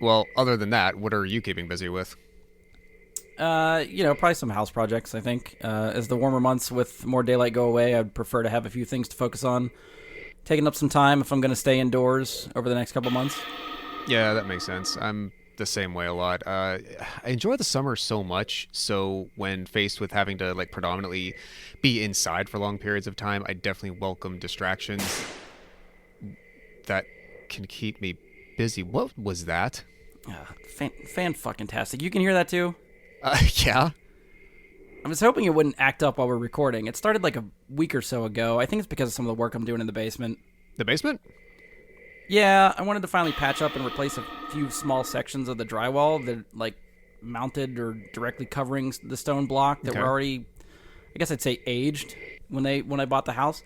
Well, other than that, what are you keeping busy with? Probably some house projects, I think. As the warmer months with more daylight go away, I'd prefer to have a few things to focus on. Taking up some time if I'm going to stay indoors over the next couple months. Yeah, that makes sense. I'm the same way a lot. I enjoy the summer so much, so when faced with having to like predominantly be inside for long periods of time, I definitely welcome distractions that can keep me busy. What was that? Fan fucking tastic. You can hear that too? Yeah. I was hoping it wouldn't act up while we're recording. It started like a week or so ago. I think it's because of some of the work I'm doing in the basement. The basement? Yeah, I wanted to finally patch up and replace a few small sections of the drywall that like mounted or directly covering the stone block that Okay. were already, I guess I'd say, aged when I bought the house.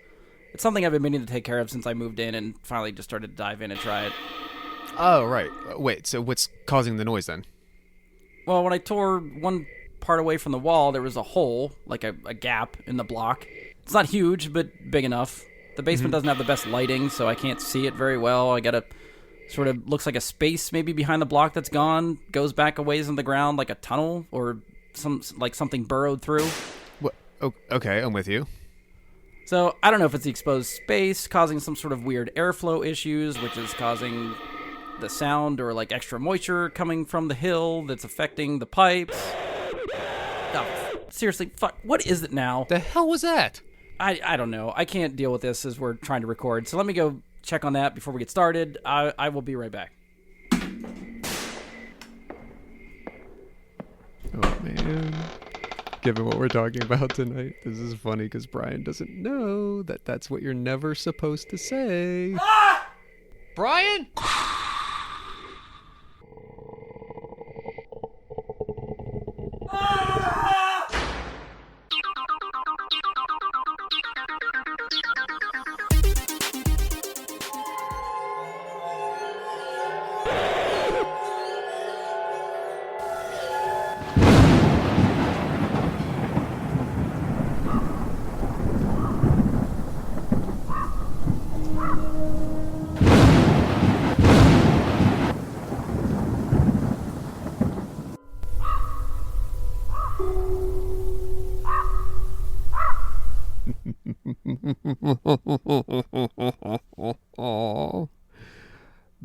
It's something I've been meaning to take care of since I moved in and finally just started to dive in and try it. Oh, right. Wait, so what's causing the noise then? Well, when I tore one part away from the wall, there was a hole, like a gap in the block. It's not huge, but big enough. The basement doesn't have the best lighting, so I can't see it very well. I got a sort of looks like a space maybe behind the block that's gone, goes back a ways in the ground like a tunnel or something burrowed through. What? Oh, okay, I'm with you. So I don't know if it's the exposed space causing some sort of weird airflow issues, which is causing the sound or like extra moisture coming from the hill that's affecting the pipes. Oh, seriously, fuck. What is it now? The hell was that? I don't know. I can't deal with this as we're trying to record. So let me go check on that before we get started. I will be right back. Oh, man. Given what we're talking about tonight, this is funny because Bryan doesn't know that that's what you're never supposed to say. Bryan?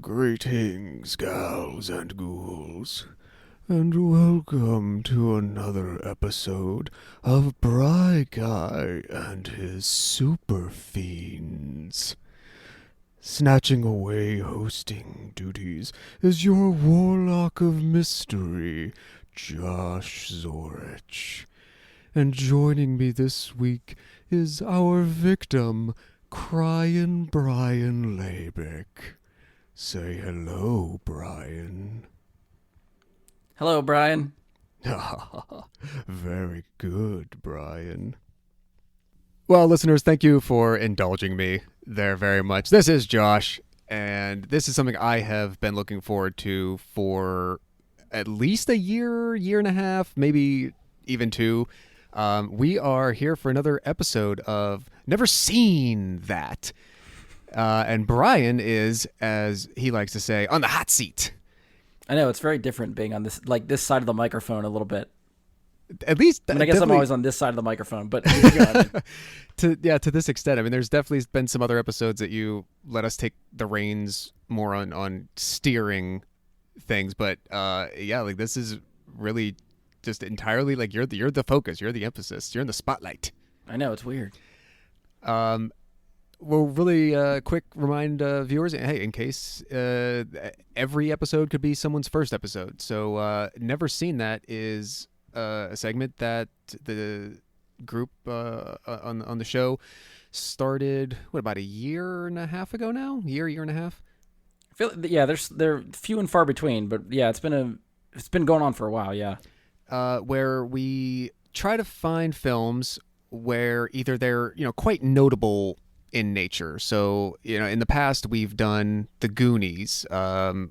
Greetings, gals and ghouls, and welcome to another episode of Bry Guy and his Super Fiends. Snatching away hosting duties is your warlock of mystery, Josh Zorich. And joining me this week is our victim, Cryin' Bryan Labick. Say hello, Bryan. Hello, Bryan. Very good, Bryan. Well, listeners, thank you for indulging me there very much. This is Josh, and this is something I have been looking forward to for at least a year, year and a half, maybe even two. We are here for another episode of Never Seen That. And Bryan is, as he likes to say, on the hot seat. I know it's very different being on this side of the microphone a little bit. At least, I mean, I guess I'm always on this side of the microphone, but go to this extent. I mean, there's definitely been some other episodes that you let us take the reins more on steering things, but yeah, like this is really just entirely like you're the focus, you're the emphasis, you're in the spotlight. I know it's weird. Well, really quick remind viewers, hey, in case every episode could be someone's first episode. So Never Seen That is a segment that the group on the show started, what, about a year and a half ago now? Year and a half? I feel yeah, they're few and far between, but yeah, it's been going on for a while, yeah. Where we try to find films where either they're, quite notable in nature. So, in the past we've done The Goonies, Bad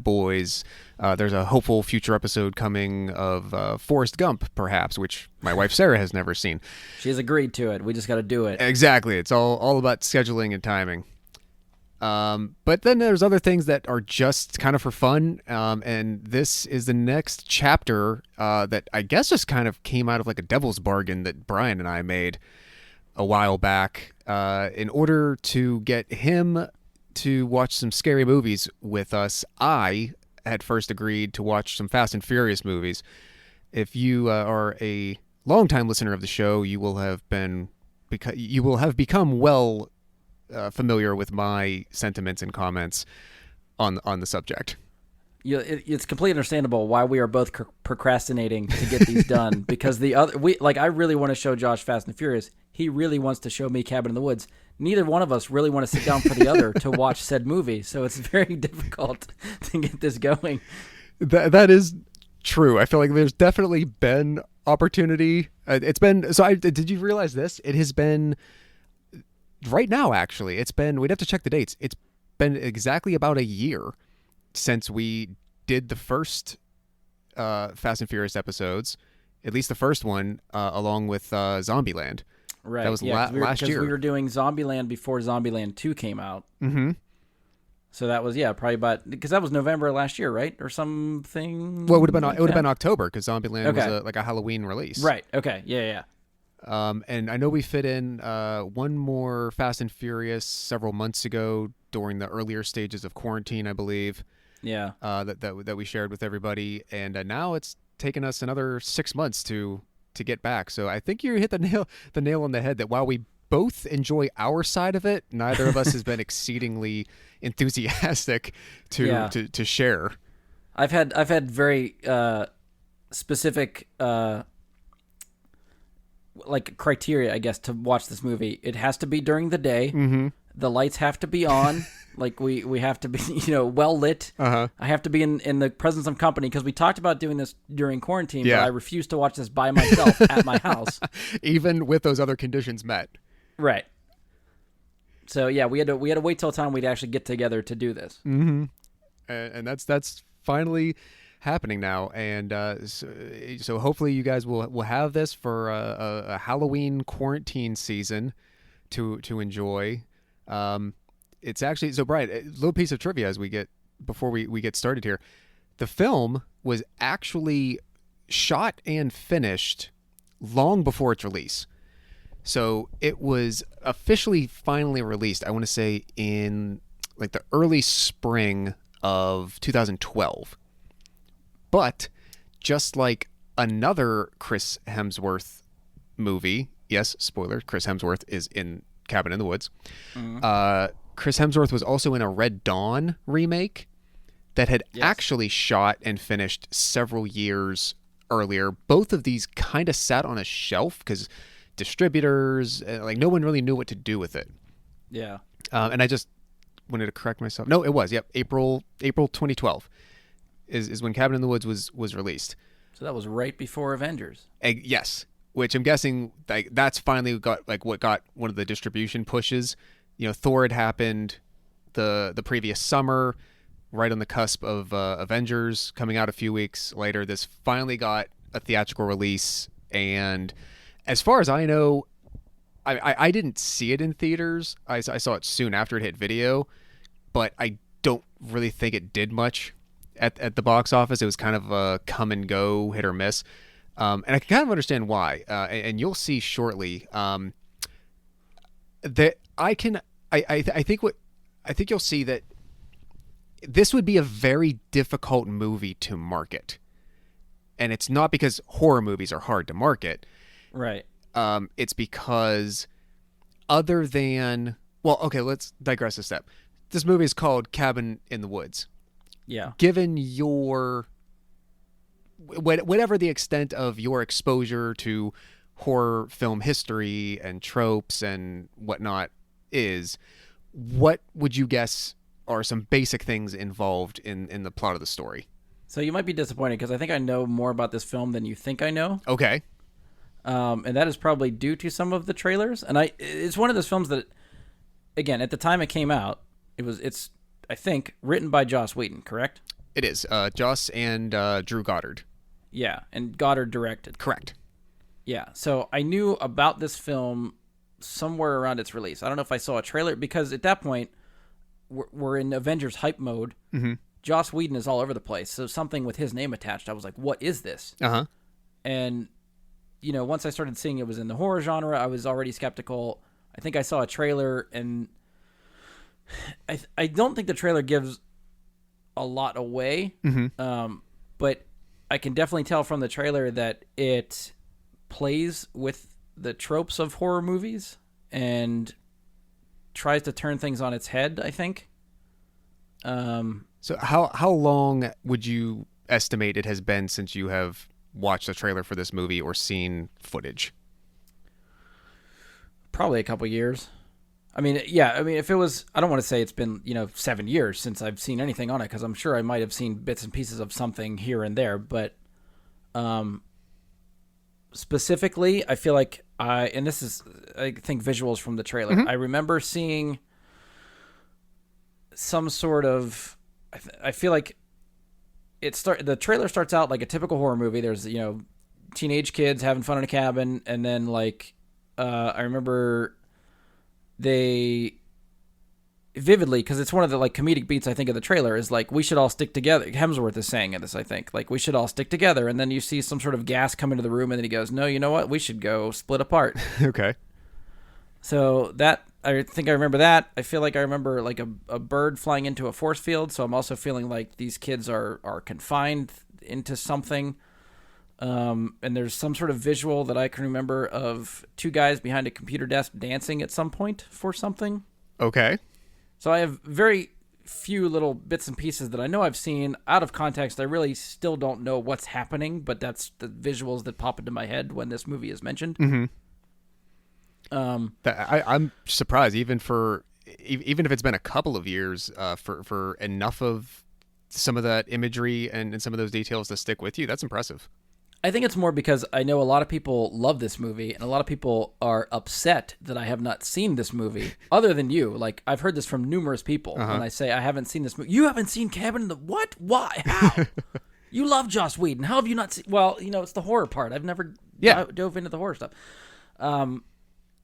Boys. There's a hopeful future episode coming of Forrest Gump, perhaps, which my wife Sarah has never seen. She's agreed to it. We just got to do it. Exactly. It's all about scheduling and timing. But then there's other things that are just kind of for fun. And this is the next chapter that I guess just kind of came out of like a devil's bargain that Bryan and I made a while back in order to get him to watch some scary movies with us. I had first agreed to watch some Fast and Furious movies. If you are a longtime listener of the show, you will have become well familiar with my sentiments and comments on the subject. It's completely understandable why we are both procrastinating to get these done, because I really want to show Josh Fast and Furious. He really wants to show me Cabin in the Woods. Neither one of us really want to sit down for the other to watch said movie, so it's very difficult to get this going. That is true. I feel like there's definitely been opportunity. It's been did you realize this? It has been right now. Actually, it's been. We'd have to check the dates. It's been exactly about a year since we did the first Fast and Furious episodes, at least the first one, along with Zombieland. Right. That was last year. Because we were doing Zombieland before Zombieland 2 came out. Mm-hmm. So that was, probably about, because that was November last year, right? Or something. Well, it would have been October, because Zombieland was like a Halloween release. Right. Okay. Yeah. And I know we fit in one more Fast and Furious several months ago during the earlier stages of quarantine, I believe. Yeah. That we shared with everybody, and now it's taken us another 6 months to get back. So I think you hit the nail on the head that while we both enjoy our side of it, neither of us has been exceedingly enthusiastic to share. I've had very specific like criteria, I guess, to watch this movie. It has to be during the day. Mm-hmm. The lights have to be on. Like we have to be, well lit. Uh-huh. I have to be in the presence of company, because we talked about doing this during quarantine, Yeah. but I refuse to watch this by myself at my house. Even with those other conditions met. Right. So yeah, we had to wait till time we'd actually get together to do this. Mm-hmm. And that's finally happening now, and so hopefully you guys will have this for a Halloween quarantine season to enjoy. It's actually, so Bryan, a little piece of trivia before we get started here. The film was actually shot and finished long before its release. So it was officially finally released, I want to say, in like the early spring of 2012. But just like another Chris Hemsworth movie, yes, spoiler, Chris Hemsworth is in Cabin in the Woods. Mm-hmm. Chris Hemsworth was also in a Red Dawn remake that had actually shot and finished several years earlier. Both of these kind of sat on a shelf because distributors, like no one really knew what to do with it. Yeah. And I just wanted to correct myself. No, it was. Yep, April 2012 is when Cabin in the Woods was released. So that was right before Avengers. Yes, which I'm guessing like that's finally got like what got one of the distribution pushes. Thor had happened the previous summer, right on the cusp of Avengers coming out a few weeks later. This finally got a theatrical release, and as far as I know, I didn't see it in theaters. I saw it soon after it hit video, but I don't really think it did much at the box office. It was kind of a come and go, hit or miss. And I can kind of understand why. And you'll see shortly that I think you'll see that this would be a very difficult movie to market. And it's not because horror movies are hard to market. Right. It's because other than, well, okay, let's digress a step. This movie is called Cabin in the Woods. Yeah. Given your, whatever the extent of your exposure to horror film history and tropes and whatnot is, what would you guess are some basic things involved in the plot of the story? So you might be disappointed because I think I know more about this film than you think I know. Okay. And that is probably due to some of the trailers. And it's one of those films that, again, at the time it came out, it's I think written by Joss Whedon, correct? It is. Joss and Drew Goddard. Yeah, and Goddard directed. Correct. Yeah, so I knew about this film somewhere around its release. I don't know if I saw a trailer, because at that point, we're in Avengers hype mode. Mm-hmm. Joss Whedon is all over the place. So something with his name attached, I was like, what is this? Uh-huh. And, once I started seeing it was in the horror genre, I was already skeptical. I think I saw a trailer, and I don't think the trailer gives a lot away. Mm-hmm. But I can definitely tell from the trailer that it plays with the tropes of horror movies and tries to turn things on its head, I think. So how long would you estimate it has been since you have watched a trailer for this movie or seen footage? Probably a couple years. I mean, yeah. I mean, if it was, I don't want to say it's been 7 years since I've seen anything on it, because I'm sure I might have seen bits and pieces of something here and there. But specifically, I feel like I think visuals from the trailer. Mm-hmm. I remember seeing some sort of. I feel like the trailer starts out like a typical horror movie. There's teenage kids having fun in a cabin, and then I remember they vividly, because it's one of the comedic beats I think of the trailer, is we should all stick together. Hemsworth is saying this, I think, we should all stick together, and then you see some sort of gas come into the room, and then he goes, no, you know what, we should go split apart. Okay. So that, I think I remember that. I feel like I remember a bird flying into a force field, so I'm also feeling like these kids are confined into something. And there's some sort of visual that I can remember of two guys behind a computer desk dancing at some point for something. Okay. So I have very few little bits and pieces that I know I've seen. Out of context, I really still don't know what's happening, but that's the visuals that pop into my head when this movie is mentioned. Mm-hmm. I'm surprised, even if it's been a couple of years, for enough of some of that imagery and some of those details to stick with you. That's impressive. I think it's more because I know a lot of people love this movie, and a lot of people are upset that I have not seen this movie, other than you. I've heard this from numerous people when I say I haven't seen this movie. You haven't seen Cabin in the... What? Why? How? You love Joss Whedon. How have you not seen... Well, it's the horror part. I've never dove into the horror stuff.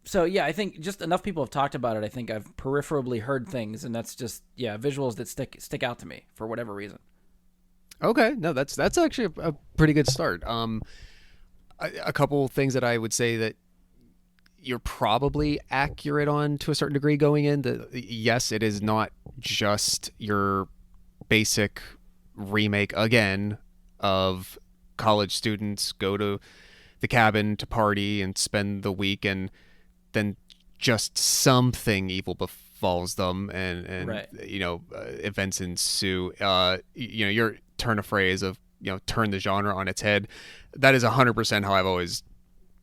So, yeah, I think just enough people have talked about it. I think I've peripherally heard things, and that's just, visuals that stick out to me for whatever reason. Okay, no, that's actually a pretty good start. A couple things that I would say that you're probably accurate on to a certain degree going in. Yes, it is not just your basic remake again of college students go to the cabin to party and spend the week, and then just something evil befalls them, and right. Events ensue. Your turn of phrase of turn the genre on its head. That is 100% how I've always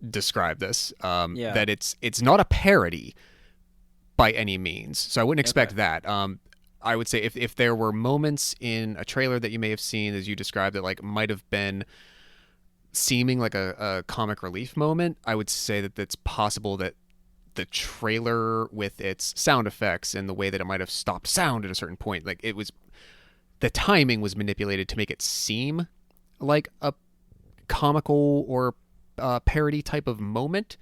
described this. That it's not a parody by any means. So I wouldn't expect that. I would say if there were moments in a trailer that you may have seen, as you described it, might have been seeming like a comic relief moment, I would say that it's possible that the trailer with its sound effects and the way that it might have stopped sound at a certain point, the timing was manipulated to make it seem like a comical or parody type of moment.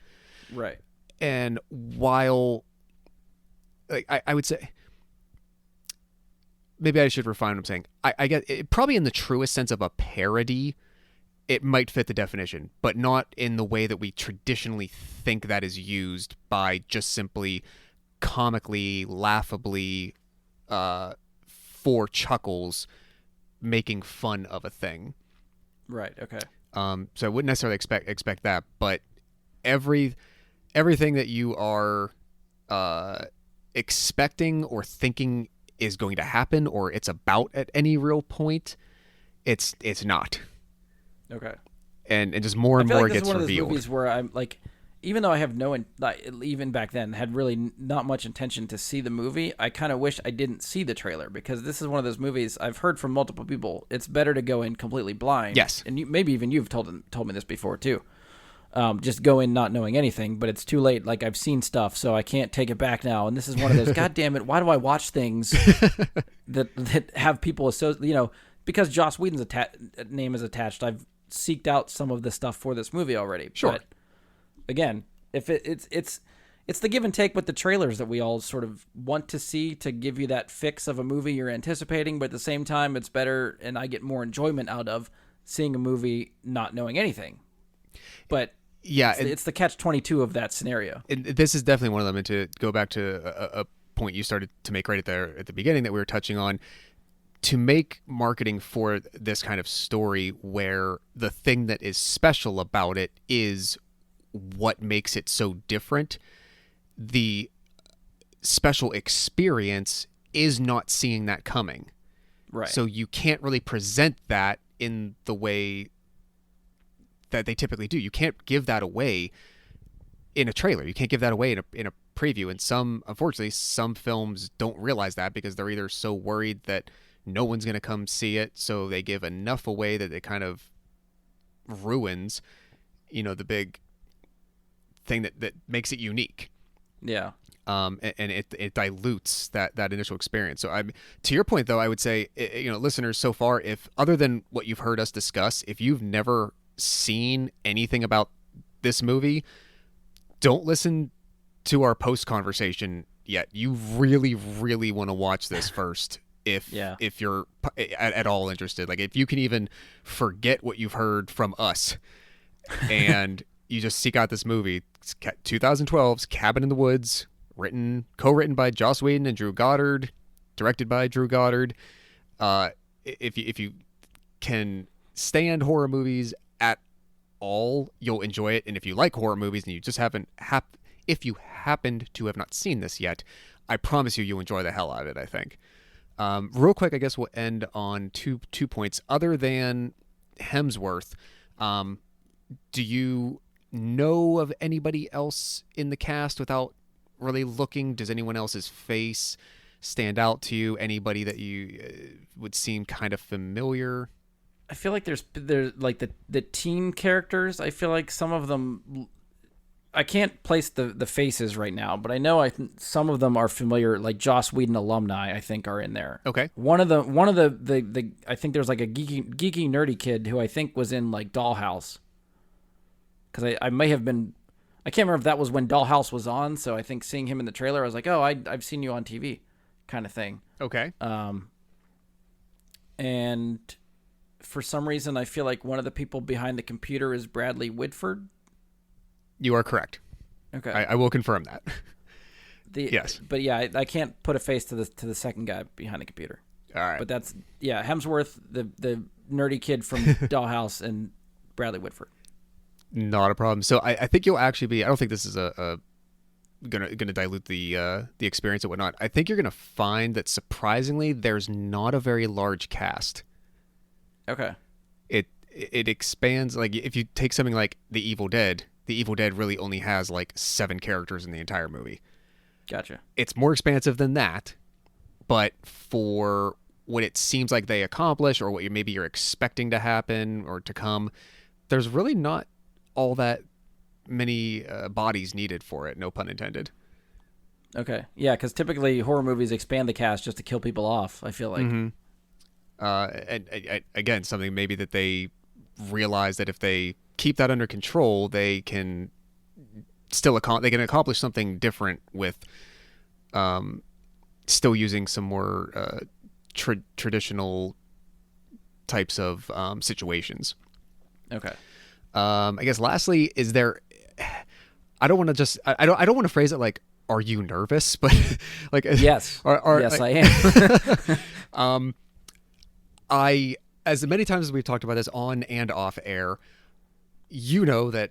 Right. And while I would say, maybe I should refine what I'm saying. I get it, probably in the truest sense of a parody, it might fit the definition, but not in the way that we traditionally think that is used by just simply comically, laughably, for chuckles, making fun of a thing. Right. Okay. So I wouldn't necessarily expect that, but everything that you are expecting or thinking is going to happen, or it's about at any real point, it's not. Okay. And just more and more gets revealed. This is one of those movies where I'm even though I have even back then had really not much intention to see the movie, I kind of wish I didn't see the trailer, because this is one of those movies I've heard from multiple people. It's better to go in completely blind. Yes. And maybe even you've told me this before too. Just go in not knowing anything, but it's too late. I've seen stuff, so I can't take it back now. And this is one of those, God damn it, why do I watch things that have people associate, because Joss Whedon's name is attached, I've seeked out some of the stuff for this movie already. Sure. But again, if it's it's the give and take with the trailers that we all sort of want to see to give you that fix of a movie you're anticipating, but at the same time, it's better, and I get more enjoyment out of seeing a movie not knowing anything. But yeah, it's the catch-22 of that scenario. And this is definitely one of them. And to go back to a point you started to make right there at the beginning that we were touching on, to make marketing for this kind of story where the thing that is special about it is what makes it so different, the special experience is not seeing that coming. Right. So you can't really present that in the way that they typically do. You can't give that away in a trailer. You can't give that away in a preview. And unfortunately, some films don't realize that because they're either so worried that no one's going to come see it, so they give enough away that it kind of ruins, the big thing that makes it unique. Yeah. And it dilutes that initial experience. So to your point though, I would say, listeners, so far, if other than what you've heard us discuss, if you've never seen anything about this movie, don't listen to our post conversation yet. You really, really want to watch this first. If you're at all interested, like if you can even forget what you've heard from us and you just seek out this movie, it's 2012's Cabin in the Woods, co-written by Joss Whedon and Drew Goddard, directed by Drew Goddard. If you can stand horror movies at all, you'll enjoy it. And if you like horror movies and you just if you happened to have not seen this yet, I promise you'll enjoy the hell out of it, I think. Real quick, I guess we'll end on two points. Other than Hemsworth, do you know of anybody else in the cast without really looking? Does anyone else's face stand out to you? Anybody that you would seem kind of familiar? I feel like there's like the teen characters. I feel like some of them, I can't place the faces right now, but I know some of them are familiar. Like Joss Whedon alumni, I think, are in there. Okay. One of the I think there's like a geeky nerdy kid who I think was in like Dollhouse. Because I may have been, I can't remember if that was when Dollhouse was on. So I think seeing him in the trailer, I was like, oh, I've seen you on TV, kind of thing. Okay. And for some reason, I feel like one of the people behind the computer is Bradley Whitford. You are correct. Okay. I will confirm that. Yes. But yeah, I can't put a face to the second guy behind the computer. All right. But that's, Hemsworth, the nerdy kid from Dollhouse, and Bradley Whitford. Not a problem. So I think you'll actually be, I don't think this is gonna dilute the experience and whatnot. I think you're gonna find that surprisingly there's not a very large cast. Okay. It expands. Like if you take something like The Evil Dead really only has like 7 characters in the entire movie. Gotcha. It's more expansive than that, but for what it seems like they accomplish or what maybe you're expecting to happen or to come, there's really not all that many bodies needed for it. No pun intended. Okay. Yeah, because typically horror movies expand the cast just to kill people off, I feel like. Mm-hmm. And again, something maybe that they realize that if they keep that under control, they can still accomplish something different with still using some more traditional types of situations. Okay. I guess lastly, is there? I don't want to I don't want to phrase it like, "Are you nervous?" But like, yes, yes, I am. As many times as we've talked about this on and off air, that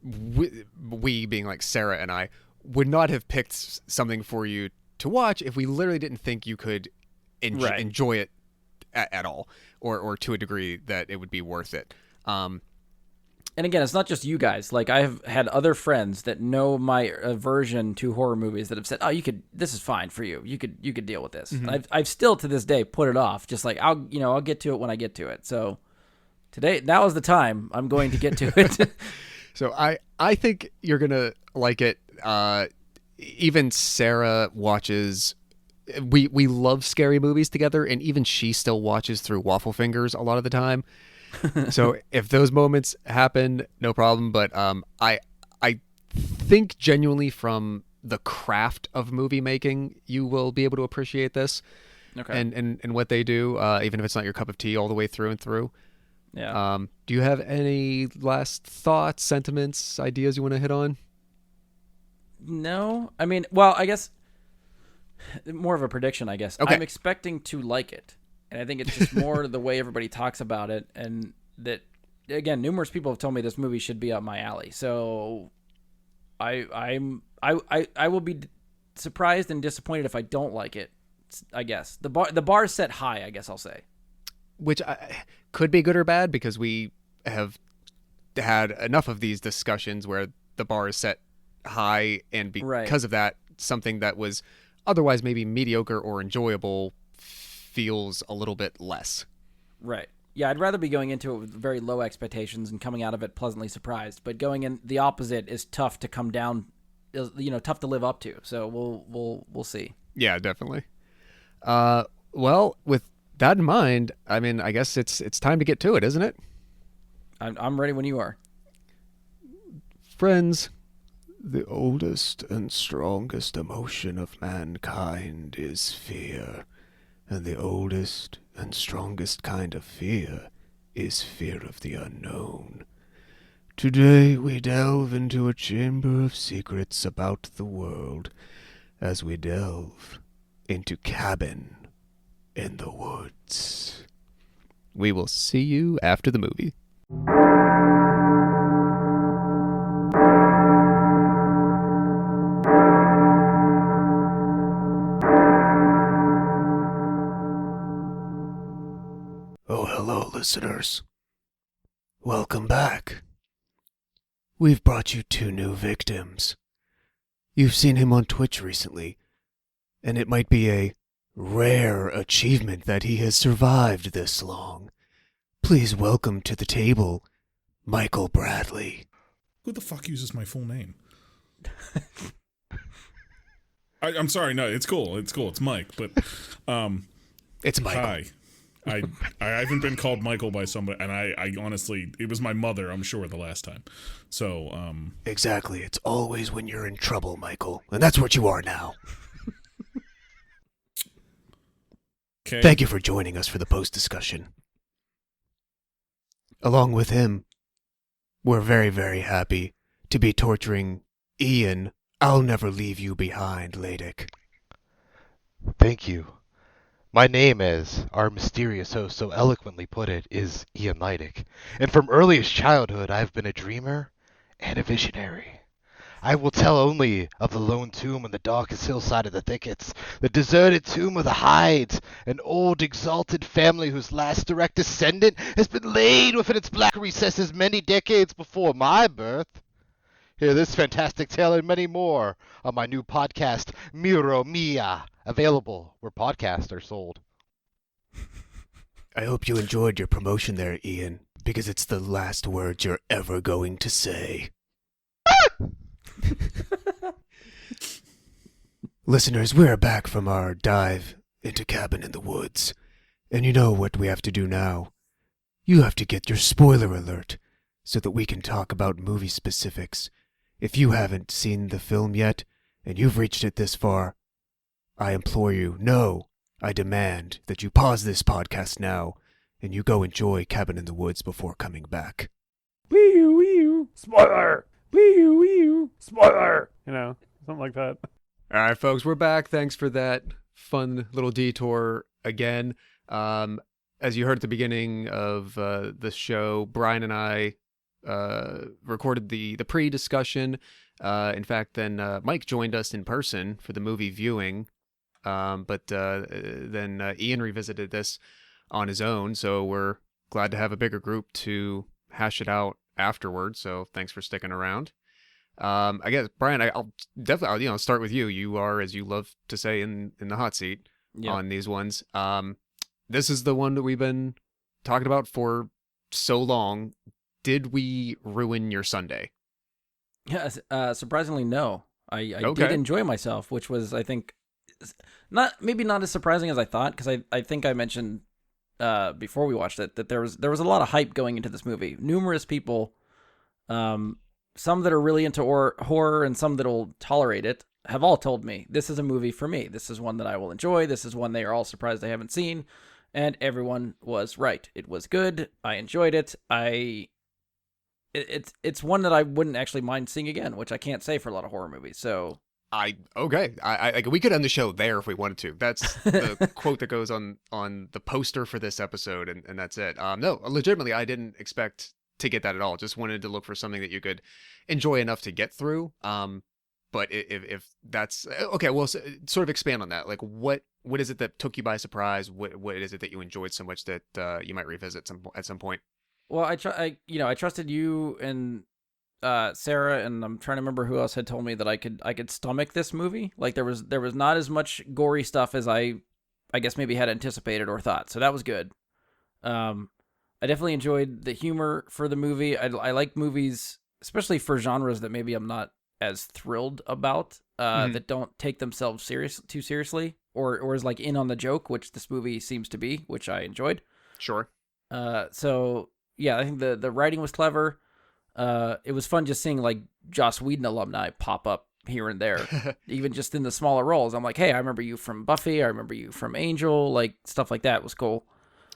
we being like Sarah and I would not have picked something for you to watch if we literally didn't think you could enjoy it at all, or to a degree that it would be worth it. And again, it's not just you guys. Like, I've had other friends that know my aversion to horror movies that have said, "Oh, this is fine for you. You could deal with this." Mm-hmm. I've still to this day put it off. Just like I'll get to it when I get to it. So today, now is the time I'm going to get to it. So I think you're gonna like it. Even Sarah watches. We love scary movies together, and even she still watches through Waffle Fingers a lot of the time. So if those moments happen, no problem. But I think genuinely from the craft of movie making, you will be able to appreciate this Okay. and what they do, even if it's not your cup of tea all the way through and through. Yeah. Do you have any last thoughts, sentiments, ideas you want to hit on? No, I mean, well, I guess more of a prediction. I guess Okay. I'm expecting to like it, and I think it's just more the way everybody talks about it, and that again, numerous people have told me this movie should be up my alley. So I will be surprised and disappointed if I don't like it. I guess the bar is set high. I guess I'll say. Which could be good or bad because we have had enough of these discussions where the bar is set high, and because of that, something that was otherwise maybe mediocre or enjoyable feels a little bit less. Right. Yeah, I'd rather be going into it with very low expectations and coming out of it pleasantly surprised. But going in the opposite is tough to come down, tough to live up to. So we'll see. Yeah, definitely. Well, with that in mind, I mean, I guess it's time to get to it, isn't it? I'm ready when you are. Friends, the oldest and strongest emotion of mankind is fear, and the oldest and strongest kind of fear is fear of the unknown. Today we delve into a chamber of secrets about the world as we delve into Cabin in the Woods. We will see you after the movie. Oh, hello, listeners. Welcome back. We've brought you 2 new victims. You've seen him on Twitch recently, and it might be a rare achievement that he has survived this long. Please welcome to the table, Michael Bradley. Who the fuck uses my full name? I'm sorry, no, it's cool. It's Mike, but It's Michael. hi. I haven't been called Michael by somebody, and I honestly, it was my mother, I'm sure, the last time. So, Exactly. It's always when you're in trouble, Michael. And that's what you are now. okay. Thank you for joining us for the post-discussion. Along with him, we're very, very happy to be torturing Ian. I'll never leave you behind, Ladek. Thank you. My name, as our mysterious host so eloquently put it, is Ian Leidick, and from earliest childhood I've been a dreamer and a visionary. I will tell only of the lone tomb on the darkest hillside of the thickets, the deserted tomb of the Hydes, an old exalted family whose last direct descendant has been laid within its black recesses many decades before my birth. Hear this fantastic tale and many more on my new podcast, Miro Mia, available where podcasts are sold. I hope you enjoyed your promotion there, Ian, because it's the last words you're ever going to say. Listeners, we're back from our dive into Cabin in the Woods, and you know what we have to do now. You have to get your spoiler alert so that we can talk about movie specifics. If you haven't seen the film yet, and you've reached it this far, I implore you, no, I demand that you pause this podcast now, and you go enjoy Cabin in the Woods before coming back. Wee-oo, spoiler! Wee-oo, spoiler! You know, something like that. All right, folks, we're back. Thanks for that fun little detour again. As you heard at the beginning of the show, Bryan and I recorded the pre-discussion. In fact, then Mike joined us in person for the movie viewing. But then Ian revisited this on his own, so we're glad to have a bigger group to hash it out afterwards. So thanks for sticking around. I guess Bryan, I'll definitely start with you. You are, as you love to say, in the hot seat on these ones. This is the one that we've been talking about for so long. Did we ruin your Sunday? Yes, surprisingly, no. I Okay. did enjoy myself, which was, I think, not as surprising as I thought, because I think I mentioned before we watched it that there was a lot of hype going into this movie. Numerous people some that are really into horror and some that'll tolerate it have all told me this is a movie for me. This is one that I will enjoy. This is one they are all surprised I haven't seen, and everyone was right. It was good. I enjoyed it. It's one that I wouldn't actually mind seeing again, which I can't say for a lot of horror movies. So Okay. Like we could end the show there if we wanted to. That's the quote that goes on the poster for this episode, and that's it. No, legitimately, I didn't expect to get that at all. Just wanted to look for something that you could enjoy enough to get through. But if that's okay, well, sort of expand on that. Like, what is it that took you by surprise? What is it that you enjoyed so much that you might revisit at some point? well, I trusted you and Sarah, and I'm trying to remember who else had told me that I could stomach this movie. Like there was not as much gory stuff as I guess maybe had anticipated or thought. So that was good. I definitely enjoyed the humor for the movie. I like movies, especially for genres that maybe I'm not as thrilled about, that don't take themselves too seriously, or is like in on the joke, which this movie seems to be, which I enjoyed. Sure. So yeah, I think the writing was clever. It was fun just seeing like Joss Whedon alumni pop up here and there, even just in the smaller roles. I'm like, hey, I remember you from Buffy. I remember you from Angel. Like stuff like that was cool.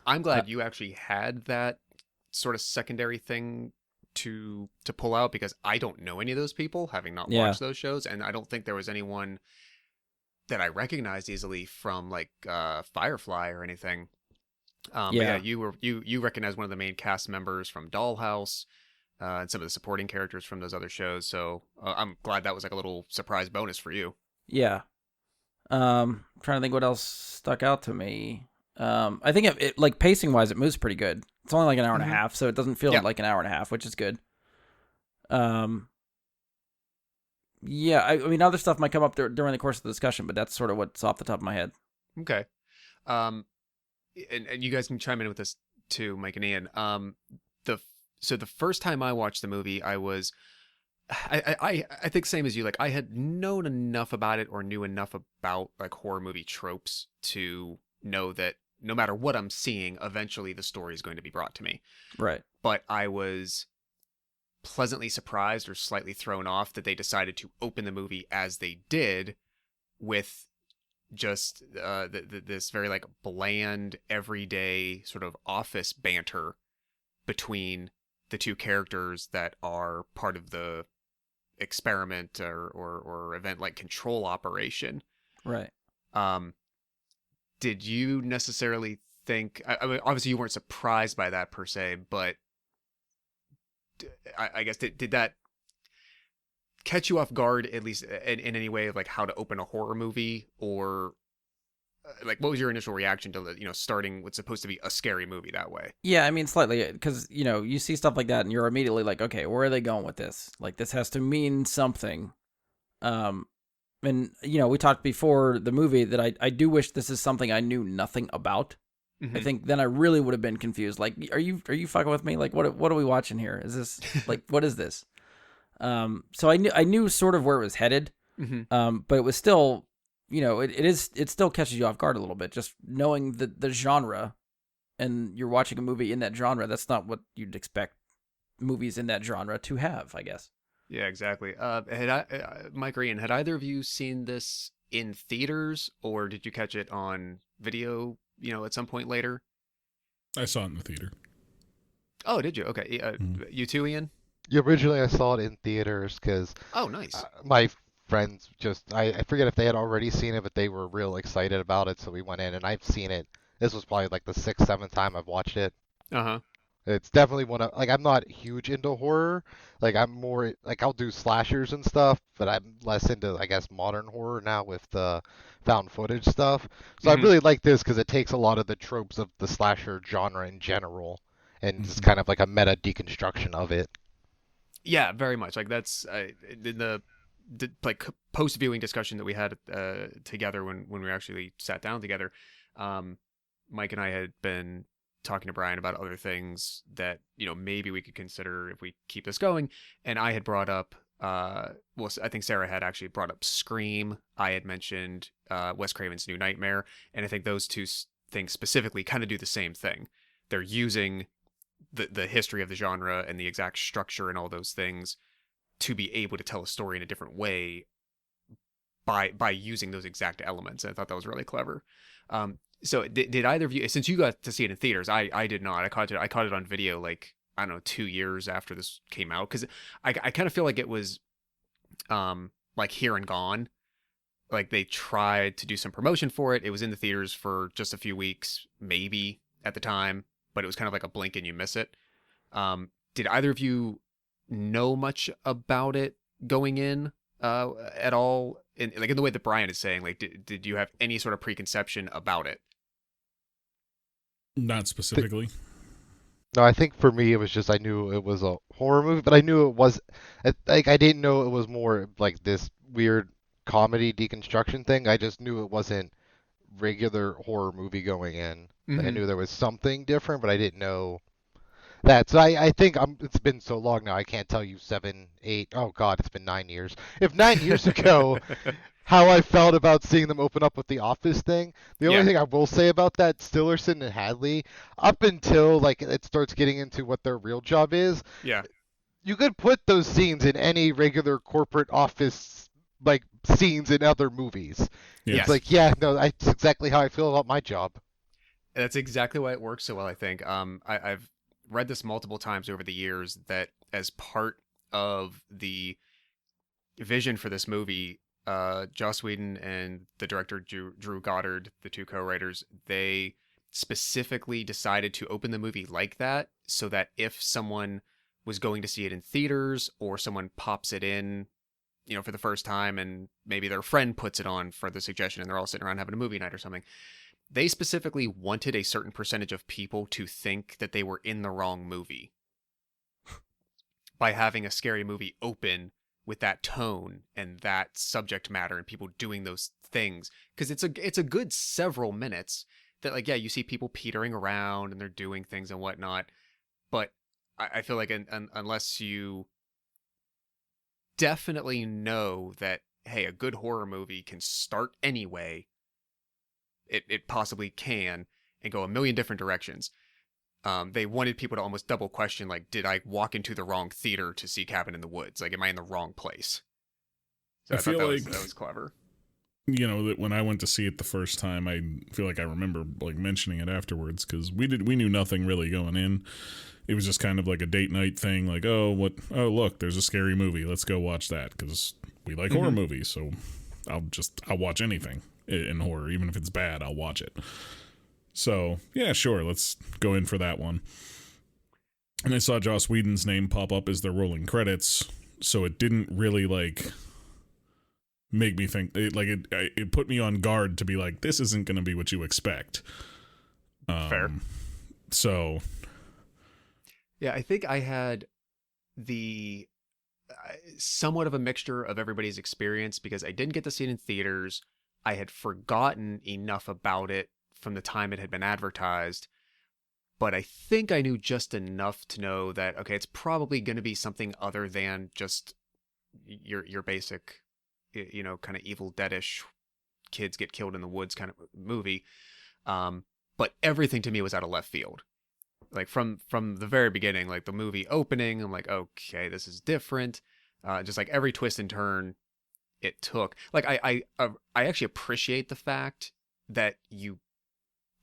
I'm glad you actually had that sort of secondary thing to pull out, because I don't know any of those people, having not watched those shows, and I don't think there was anyone that I recognized easily from like Firefly or anything. But yeah, you recognized one of the main cast members from Dollhouse, and some of the supporting characters from those other shows. So I'm glad that was like a little surprise bonus for you. Yeah. Trying to think what else stuck out to me. I think it like pacing wise, it moves pretty good. It's only like an hour and a half, so it doesn't feel like an hour and a half, which is good. Yeah, I mean, other stuff might come up during the course of the discussion, but that's sort of what's off the top of my head. Okay. And you guys can chime in with this too, Mike and Ian. So the first time I watched the movie, I think same as you. Like I had known enough about it or knew enough about like horror movie tropes to know that no matter what I'm seeing, eventually the story is going to be brought to me. Right. But I was pleasantly surprised or slightly thrown off that they decided to open the movie as they did, with just this very like bland, everyday sort of office banter between the two characters that are part of the experiment or event, like control operation. Right. Did you necessarily think, I mean, obviously you weren't surprised by that per se, but I guess did that catch you off guard, at least in any way, of like how to open a horror movie, or like what was your initial reaction to starting what's supposed to be a scary movie that way? Yeah, I mean slightly, because you see stuff like that and you're immediately like, okay, where are they going with this? Like this has to mean something. And we talked before the movie that I do wish this is something I knew nothing about. I think then I really would have been confused. Like, are you fucking with me? Like, what are we watching here? Is this like what is this? So I knew sort of where it was headed. But it was still, it still catches you off guard a little bit, just knowing the genre, and you're watching a movie in that genre. That's not what you'd expect movies in that genre to have, I guess. Yeah, exactly. Mike or Ian, had either of you seen this in theaters, or did you catch it on video, at some point later? I saw it in the theater. Oh, did you? Okay. You too, Ian? Yeah, originally I saw it in theaters because Oh, nice. my friends I forget if they had already seen it, but they were real excited about it, so we went in, and I've seen it. This was probably like the 6th, 7th time I've watched it. Uh-huh. It's definitely one of, like, I'm not huge into horror. Like, I'm more, like, I'll do slashers and stuff, but I'm less into, I guess, modern horror now with the found footage stuff. So I really like this because it takes a lot of the tropes of the slasher genre in general and it's kind of like a meta deconstruction of it. Yeah, very much. Like that's in the like post viewing discussion that we had together when we actually sat down together. Mike and I had been talking to Bryan about other things that maybe we could consider if we keep this going, and I had brought up well, I think Sarah had actually brought up Scream. I had mentioned Wes Craven's New Nightmare, and I think those two things specifically kind of do the same thing. They're using the history of the genre and the exact structure and all those things to be able to tell a story in a different way by using those exact elements. I thought that was really clever. So did either of you, since you got to see it in theaters, I did not. I caught it on video like, I don't know, 2 years after this came out, because I kind of feel like it was like here and gone. Like they tried to do some promotion for it. It was in the theaters for just a few weeks, maybe at the time, but it was kind of like a blink and you miss it. Did either of you know much about it going in at all? In the way that Bryan is saying, like, did you have any sort of preconception about it? Not specifically. No, I think for me it was just I knew it was a horror movie, but I knew it was like I didn't know it was more like this weird comedy deconstruction thing. I just knew it wasn't regular horror movie going in. Like, I knew there was something different, but I didn't know that. So I think it's been so long now, I can't tell you 7, 8, oh God, it's been 9 years. If 9 years ago, how I felt about seeing them open up with the Office thing. The only thing I will say about that, Stillerson and Hadley, up until like it starts getting into what their real job is, Yeah. you could put those scenes in any regular corporate office like scenes in other movies. Yes. It's like, yeah, no, that's exactly how I feel about my job. That's exactly why it works so well, I think. I've read this multiple times over the years that as part of the vision for this movie, Joss Whedon and the director Drew Goddard, the two co-writers, they specifically decided to open the movie like that, so that if someone was going to see it in theaters or someone pops it in, for the first time, and maybe their friend puts it on for the suggestion and they're all sitting around having a movie night or something, they specifically wanted a certain percentage of people to think that they were in the wrong movie by having a scary movie open with that tone and that subject matter and people doing those things. Because it's a good several minutes that, like, yeah, you see people petering around and they're doing things and whatnot, but I feel like unless you definitely know that, hey, a good horror movie can start anyway, it possibly can, and go a million different directions. They wanted people to almost double question, like, did I walk into the wrong theater to see Cabin in the Woods? Like, am I in the wrong place? So I thought that was clever. That when I went to see it the first time, I feel like I remember like mentioning it afterwards, because we knew nothing really going in. It was just kind of like a date night thing, like, oh look, there's a scary movie, let's go watch that, because we like horror movies, so I'll watch anything in horror, even if it's bad, I'll watch it. So yeah, sure, let's go in for that one. And I saw Joss Whedon's name pop up as the rolling credits, so it didn't really like make me think it put me on guard to be like, this isn't going to be what you expect. Fair. So yeah, I think I had the somewhat of a mixture of everybody's experience, because I didn't get to see it in theaters. I had forgotten enough about it from the time it had been advertised, but I think I knew just enough to know that, okay, it's probably going to be something other than just your basic, kind of Evil Dead-ish, kids get killed in the woods kind of movie. But everything to me was out of left field. Like from the very beginning, like the movie opening, I'm like, okay, this is different. Just like every twist and turn it took. Like I actually appreciate the fact that you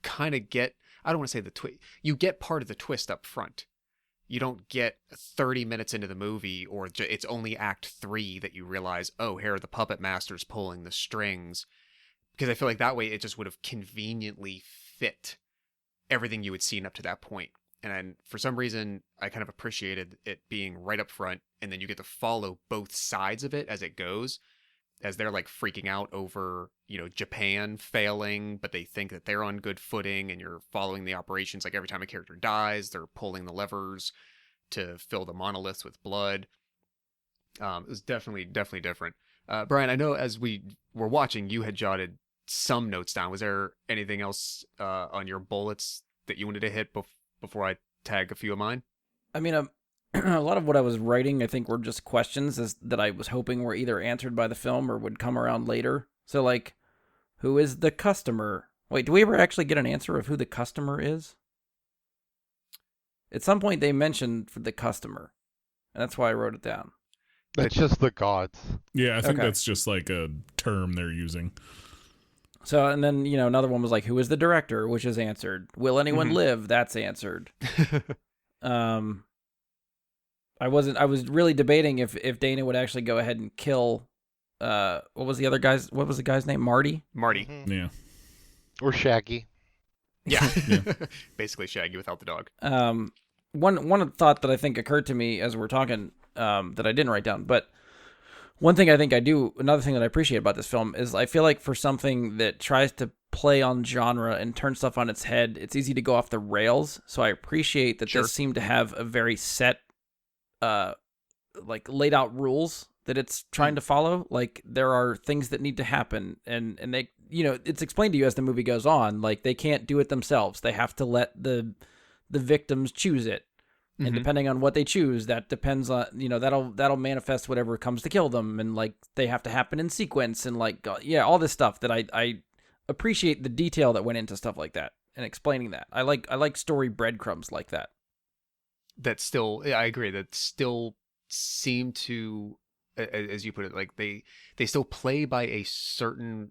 kind of get, I don't want to say the twist, you get part of the twist up front. You don't get 30 minutes into the movie, or it's only act 3 that you realize, oh, here are the puppet masters pulling the strings. Because I feel like that way it just would have conveniently fit everything you had seen up to that point. And for some reason, I kind of appreciated it being right up front, and then you get to follow both sides of it as it goes, as they're like freaking out over, Japan failing, but they think that they're on good footing, and you're following the operations. Like every time a character dies, they're pulling the levers to fill the monoliths with blood. It was definitely different. Bryan, I know as we were watching, you had jotted some notes down. Was there anything else on your bullets that you wanted to hit before I tag a few of mine? I mean, a lot of what I was writing, I think, were just questions that I was hoping were either answered by the film or would come around later. So, like, who is the customer? Wait, do we ever actually get an answer of who the customer is? At some point, they mentioned the customer, and that's why I wrote it down. That's just the gods. Yeah, I think Okay. that's just like a term they're using. So, and then, another one was like, who is the director, which is answered. Will anyone Mhm. live? That's answered. I was really debating if Dana would actually go ahead and kill, what was the guy's name? Marty? Marty. Mhm. Yeah. Or Shaggy. Yeah. Yeah. Basically Shaggy without the dog. One thought that I think occurred to me as we're talking, that I didn't write down, but one thing I think another thing that I appreciate about this film is I feel like for something that tries to play on genre and turn stuff on its head, it's easy to go off the rails. So I appreciate that Sure. this seemed to have a very set, like laid out rules that it's trying to follow. Like there are things that need to happen, and they, it's explained to you as the movie goes on. Like they can't do it themselves; they have to let the victims choose it. And Mhm. depending on what they choose, that depends on, that'll manifest whatever comes to kill them, and like they have to happen in sequence, and like all this stuff that I appreciate the detail that went into stuff like that and explaining that. I like story breadcrumbs like that. That still, yeah, I agree, that still seem to, as you put it, like they still play by a certain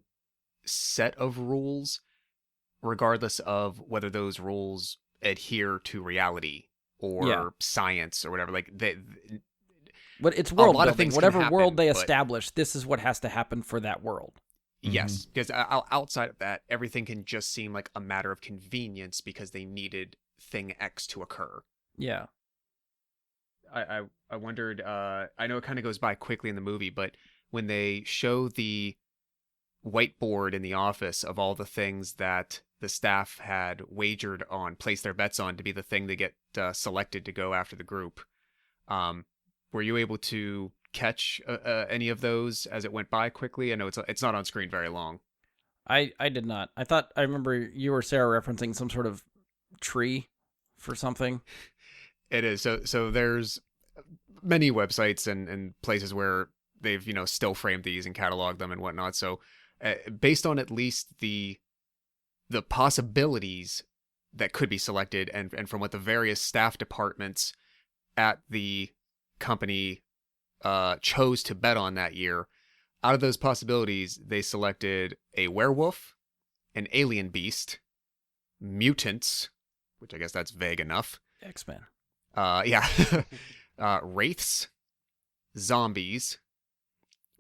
set of rules, regardless of whether those rules adhere to reality or Yeah. science or whatever. Like But it's A world lot of building. things can Whatever happen, world they but- establish, this is what has to happen for that world. yes, because outside of that, everything can just seem like a matter of convenience because they needed thing X to occur. Yeah. I wondered, I know it kind of goes by quickly in the movie, but when they show the whiteboard in the office of all the things that the staff had wagered on, placed their bets on to be the thing to get selected to go after the group, were you able to catch any of those as it went by quickly? I know it's not on screen very long. I did not. I remember you or Sarah referencing some sort of tree for something. It is. So there's many websites and places where they've, still framed these and cataloged them and whatnot. So based on at least the possibilities that could be selected and from what the various staff departments at the company chose to bet on that year, out of those possibilities, they selected a werewolf, an alien beast, mutants, which I guess that's vague enough. X-Men. Yeah. Wraiths, zombies,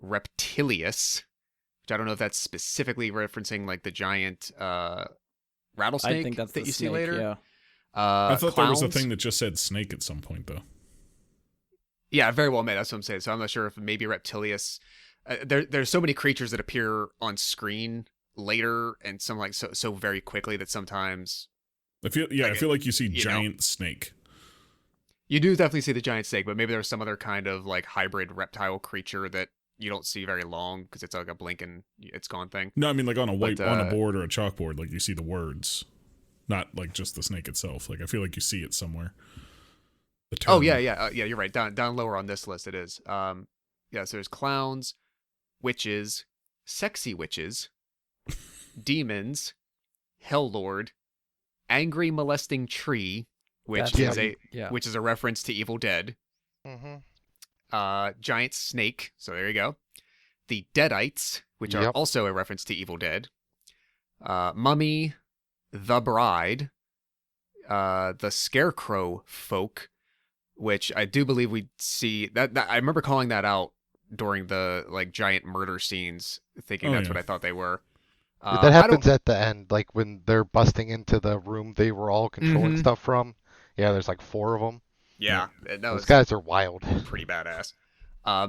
reptilius, which I don't know if that's specifically referencing like the giant rattlesnake I think that's that the you see snake, later. Yeah. I thought there was a Clowns. thing that just said snake at some point, though. Yeah, very well made. That's what I'm saying. So I'm not sure if maybe reptilius. There's so many creatures that appear on screen later, and some like so very quickly that sometimes I feel like you see you know. giant snake. you do definitely see the giant snake, but maybe there's some other kind of like hybrid reptile creature that you don't see very long because it's like a blink and it's gone thing. No, I mean like on a white But, on a board or a chalkboard, like you see the words, not like just the snake itself. Like I feel like you see it somewhere. The Oh term. yeah. You're right. Down lower on this list, it is. Yeah. So there's clowns, witches, sexy witches, demons, hell lord, angry molesting tree, which That's is yeah. which is a reference to Evil Dead. Mm-hmm. Giant snake. So there you go. The Deadites, which are Yep. also a reference to Evil Dead. Mummy, the Bride, the Scarecrow folk, which I do believe we see that I remember calling that out during the like giant murder scenes, thinking Oh, that's yeah. what I thought they were. That I don't- happens at the end, like when they're busting into the room they were all controlling Mhm. stuff from. Yeah, there's like 4 of them. Yeah, that Those was guys are wild. pretty badass.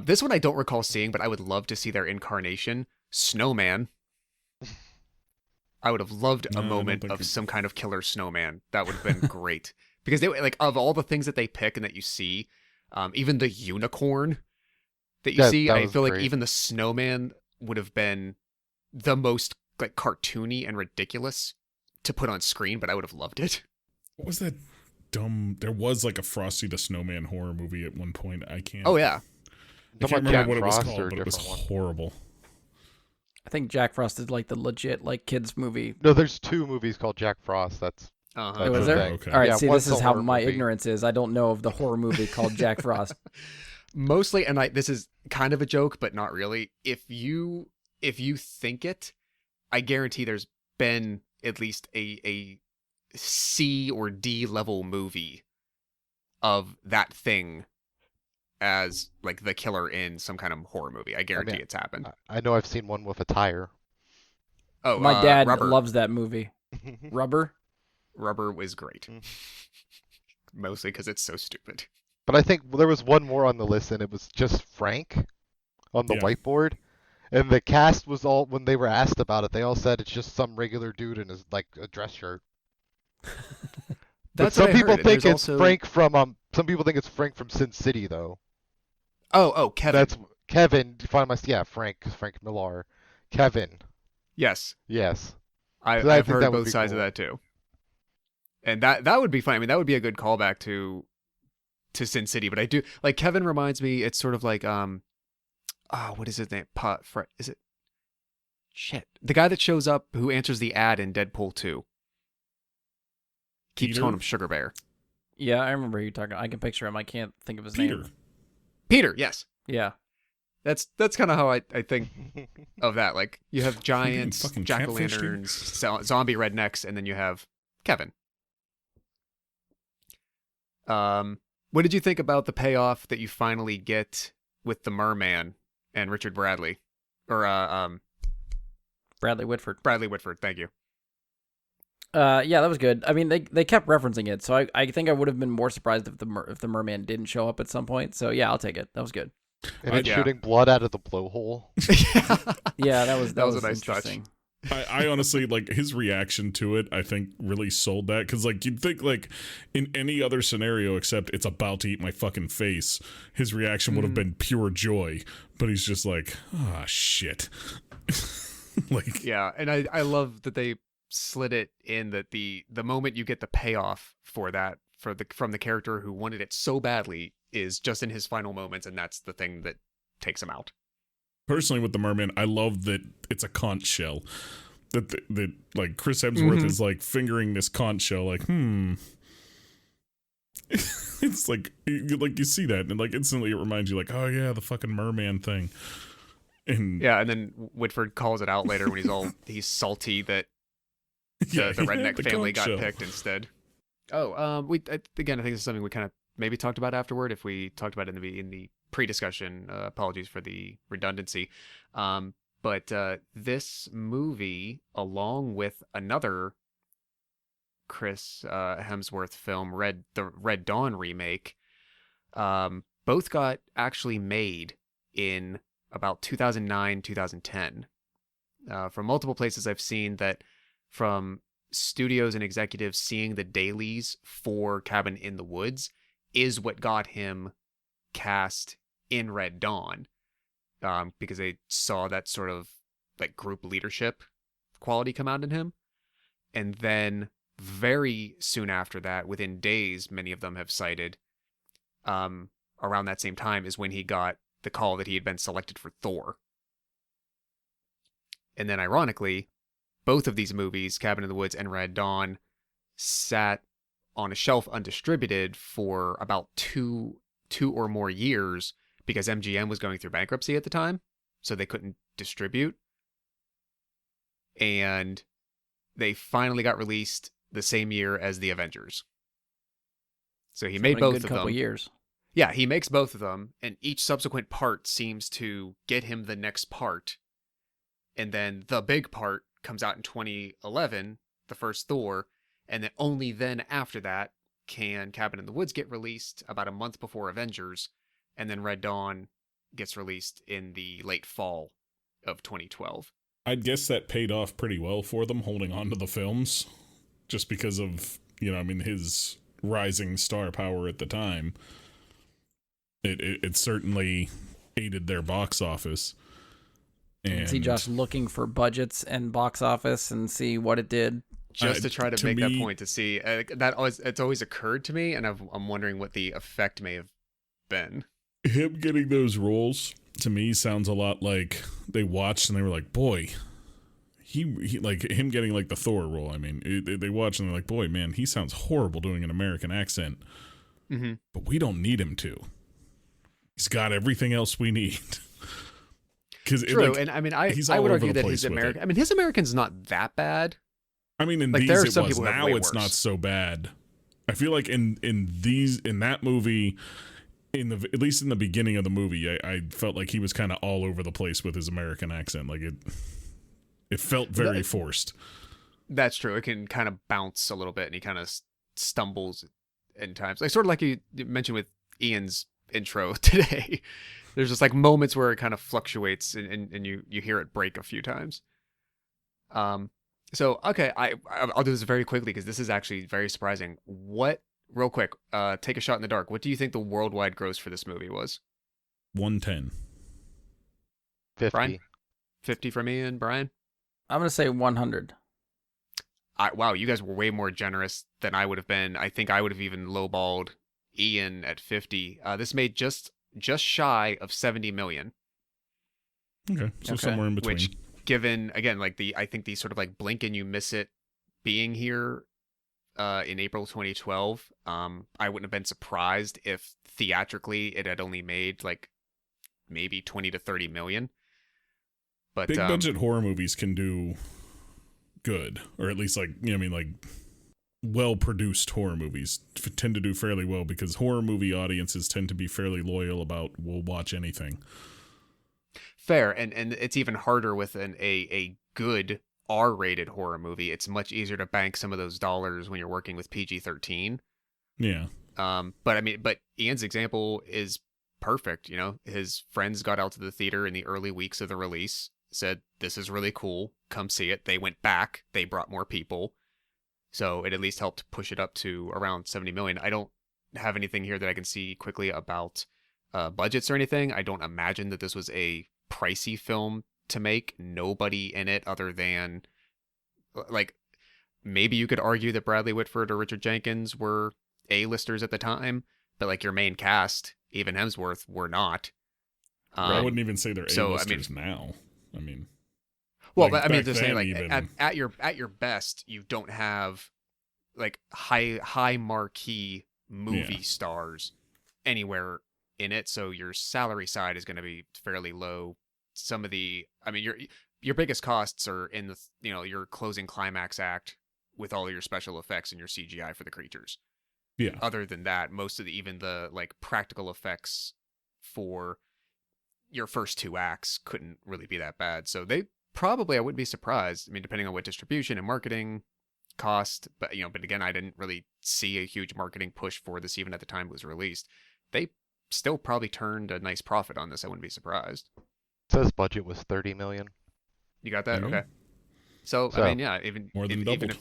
This one I don't recall seeing, but I would love to see their incarnation, Snowman. I would have loved No, a I don't moment think of it- some kind of killer snowman. That would have been great. Because they like of all the things that they pick and that you see, even the unicorn that you Yeah, see, that I was feel like great. even the snowman would have been the most like cartoony and ridiculous to put on screen, but I would have loved it. What was that dumb? There was like a Frosty the Snowman horror movie at one point. I can't. Oh yeah. I Talking can't about remember Jack what it was Frost or called, a but it was different one? horrible. I think Jack Frost is like the legit like kids movie. No, there's 2 movies called Jack Frost. That's Uh-huh. Oh, was the there? thing. Okay. All right, Yeah, see, one's this is a how horror my movie. ignorance is. I don't know of the horror movie called Jack Frost. mostly, and this is kind of a joke, but not really. If you think it, I guarantee there's been at least a C or D level movie of that thing as like the killer in some kind of horror movie. I guarantee it's happened. I know I've seen one with a tire. Oh, My dad Rubber. loves that movie. Rubber? Rubber was great. Mostly because it's so stupid. But I think there was one more on the list, and it was just Frank on the Yeah. whiteboard. And the cast was all, when they were asked about it, they all said it's just some regular dude in his like a dress shirt. But That's some what I people heard. And think there's it's also... Frank from Some people think it's Frank from Sin City though. Oh, Kevin. That's Kevin. Frank Millar. Kevin. Yes. Yes. I've think heard that would both be sides cool. of that too. And that would be fun. I mean, that would be a good callback to Sin City. But I do like Kevin reminds me. It's sort of like what is his name? Is it? Shit, the guy that shows up who answers the ad in Deadpool 2. Keeps Peter? calling him Sugar Bear. Yeah, I remember who you're talking. I can picture him. I can't think of his Peter. name. Peter, yes. Yeah. That's kind of how I think of that. Like you have giants, fucking jack o' catfished here? lanterns, zombie rednecks, and then you have Kevin. What did you think about the payoff that you finally get with the Merman and Richard Bradley, or Bradley Whitford. Bradley Whitford? Thank you. Yeah, that was good. I mean, they kept referencing it, so I think I would have been more surprised if the merman didn't show up at some point. So yeah, I'll take it. That was good. And it's Yeah. shooting blood out of the blowhole. Yeah, that was a nice touch. interesting. I honestly like his reaction to it. I think really sold that because like you'd think like in any other scenario except it's about to eat my fucking face, his reaction would have been pure joy. But he's just like, ah, shit. Like, Yeah, and I love that they slid it in that the moment you get the payoff for that from the character who wanted it so badly is just in his final moments, and that's the thing that takes him out. personally with the merman, I love that it's a conch shell. That like Chris Hemsworth is like fingering this conch shell, like it's like you see that and like instantly it reminds you like, oh yeah, the fucking merman thing. And Yeah, and then Whitford calls it out later when he's salty that the redneck the family conch got shell. picked instead. Oh, again, I think this is something we kind of maybe talked about afterward. If we talked about it in the pre-discussion, apologies for the redundancy. But this movie, along with another Chris Hemsworth film, the Red Dawn remake, both got actually made in about 2009, 2010. From multiple places I've seen that from studios and executives seeing the dailies for Cabin in the Woods is what got him cast in Red Dawn, because they saw that sort of like group leadership quality come out in him. And then very soon after that, within days, many of them have cited, around that same time is when he got the call that he had been selected for Thor. And then ironically, both of these movies, Cabin in the Woods and Red Dawn, sat on a shelf undistributed for about two or more years because MGM was going through bankruptcy at the time, so they couldn't distribute. And they finally got released the same year as The Avengers. So he made Been a both good of couple them. years. Yeah, he makes both of them, and each subsequent part seems to get him the next part. And then the big part comes out in 2011, the first Thor, and then only then after that can Cabin in the Woods get released about a month before Avengers, and then Red Dawn gets released in the late fall of 2012. I'd guess that paid off pretty well for them holding on to the films just because of, I mean, his rising star power at the time. It certainly aided their box office. And See Josh looking for budgets and box office and see what it did. Just to try to to make that me- point, to see it's always occurred to me, and I'm wondering what the effect may have been. him getting those roles to me sounds a lot like they watched and they were like, boy, he like him getting like the Thor role. I mean, they watched and they're like, boy, man, he sounds horrible doing an American accent, Mm-hmm. but we don't need him to. He's got everything else we need. True, and I mean, I he's would all over argue the that place his with American. it. I mean, his American's not that bad. I mean, in Like, these there are it some was. people who have Now way it's not worse. so bad. I feel like in that movie, at least in the beginning of the movie, I felt like he was kind of all over the place with his American accent. Like it felt very forced. That's true. It can kind of bounce a little bit, and he kind of stumbles in times. Like sort of like you mentioned with Ian's intro today. There's just like moments where it kind of fluctuates, and you hear it break a few times. So okay, I'll do this very quickly because this is actually very surprising. Real quick, take a shot in the dark. What do you think the worldwide gross for this movie was? 110. 50. Brian? 50 from Ian, Brian? I'm gonna say 100. Wow, you guys were way more generous than I would have been. I think I would have even lowballed Ian at 50. This made just shy of 70 million. Okay, so Okay. somewhere in between. Which, given again, like I think the sort of like blink and you miss it being here in April 2012, I wouldn't have been surprised if theatrically it had only made like maybe 20 to 30 million. But Big budget horror movies can do good, or at least like, you know what I mean, like well produced horror movies tend to do fairly well because horror movie audiences tend to be fairly loyal about will watch anything. fair, and it's even harder with a good R-rated horror movie. It's much easier to bank some of those dollars when you're working with PG-13. Yeah. But I mean, but Ian's example is perfect. You know, his friends got out to the theater in the early weeks of the release, said, "This is really cool. Come see it." They went back. They brought more people. So it at least helped push it up to around 70 million. I don't have anything here that I can see quickly about budgets or anything. I don't imagine that this was a pricey film to make. Nobody in it other than, like, maybe you could argue that Bradley Whitford or Richard Jenkins were A-listers at the time, but like your main cast, even Hemsworth, were not. I wouldn't even say they're so, I A-listers now. I mean, well, like, but I mean, back just saying, then like even- at your best, you don't have like high marquee movie Yeah. stars anywhere in it, so your salary side is going to be fairly low. Some of the, I mean, your biggest costs are in the, you know, your closing climax act with all your special effects and your CGI for the creatures. yeah. Other than that, most of even the like practical effects for your first two acts couldn't really be that bad. So they probably, I wouldn't be surprised. I mean, depending on what distribution and marketing cost, but again, I didn't really see a huge marketing push for this even at the time it was released. They still probably turned a nice profit on this. I wouldn't be surprised. It says budget was 30 million. You got that? There you Okay. So, I So, mean, yeah, even More than if, doubled.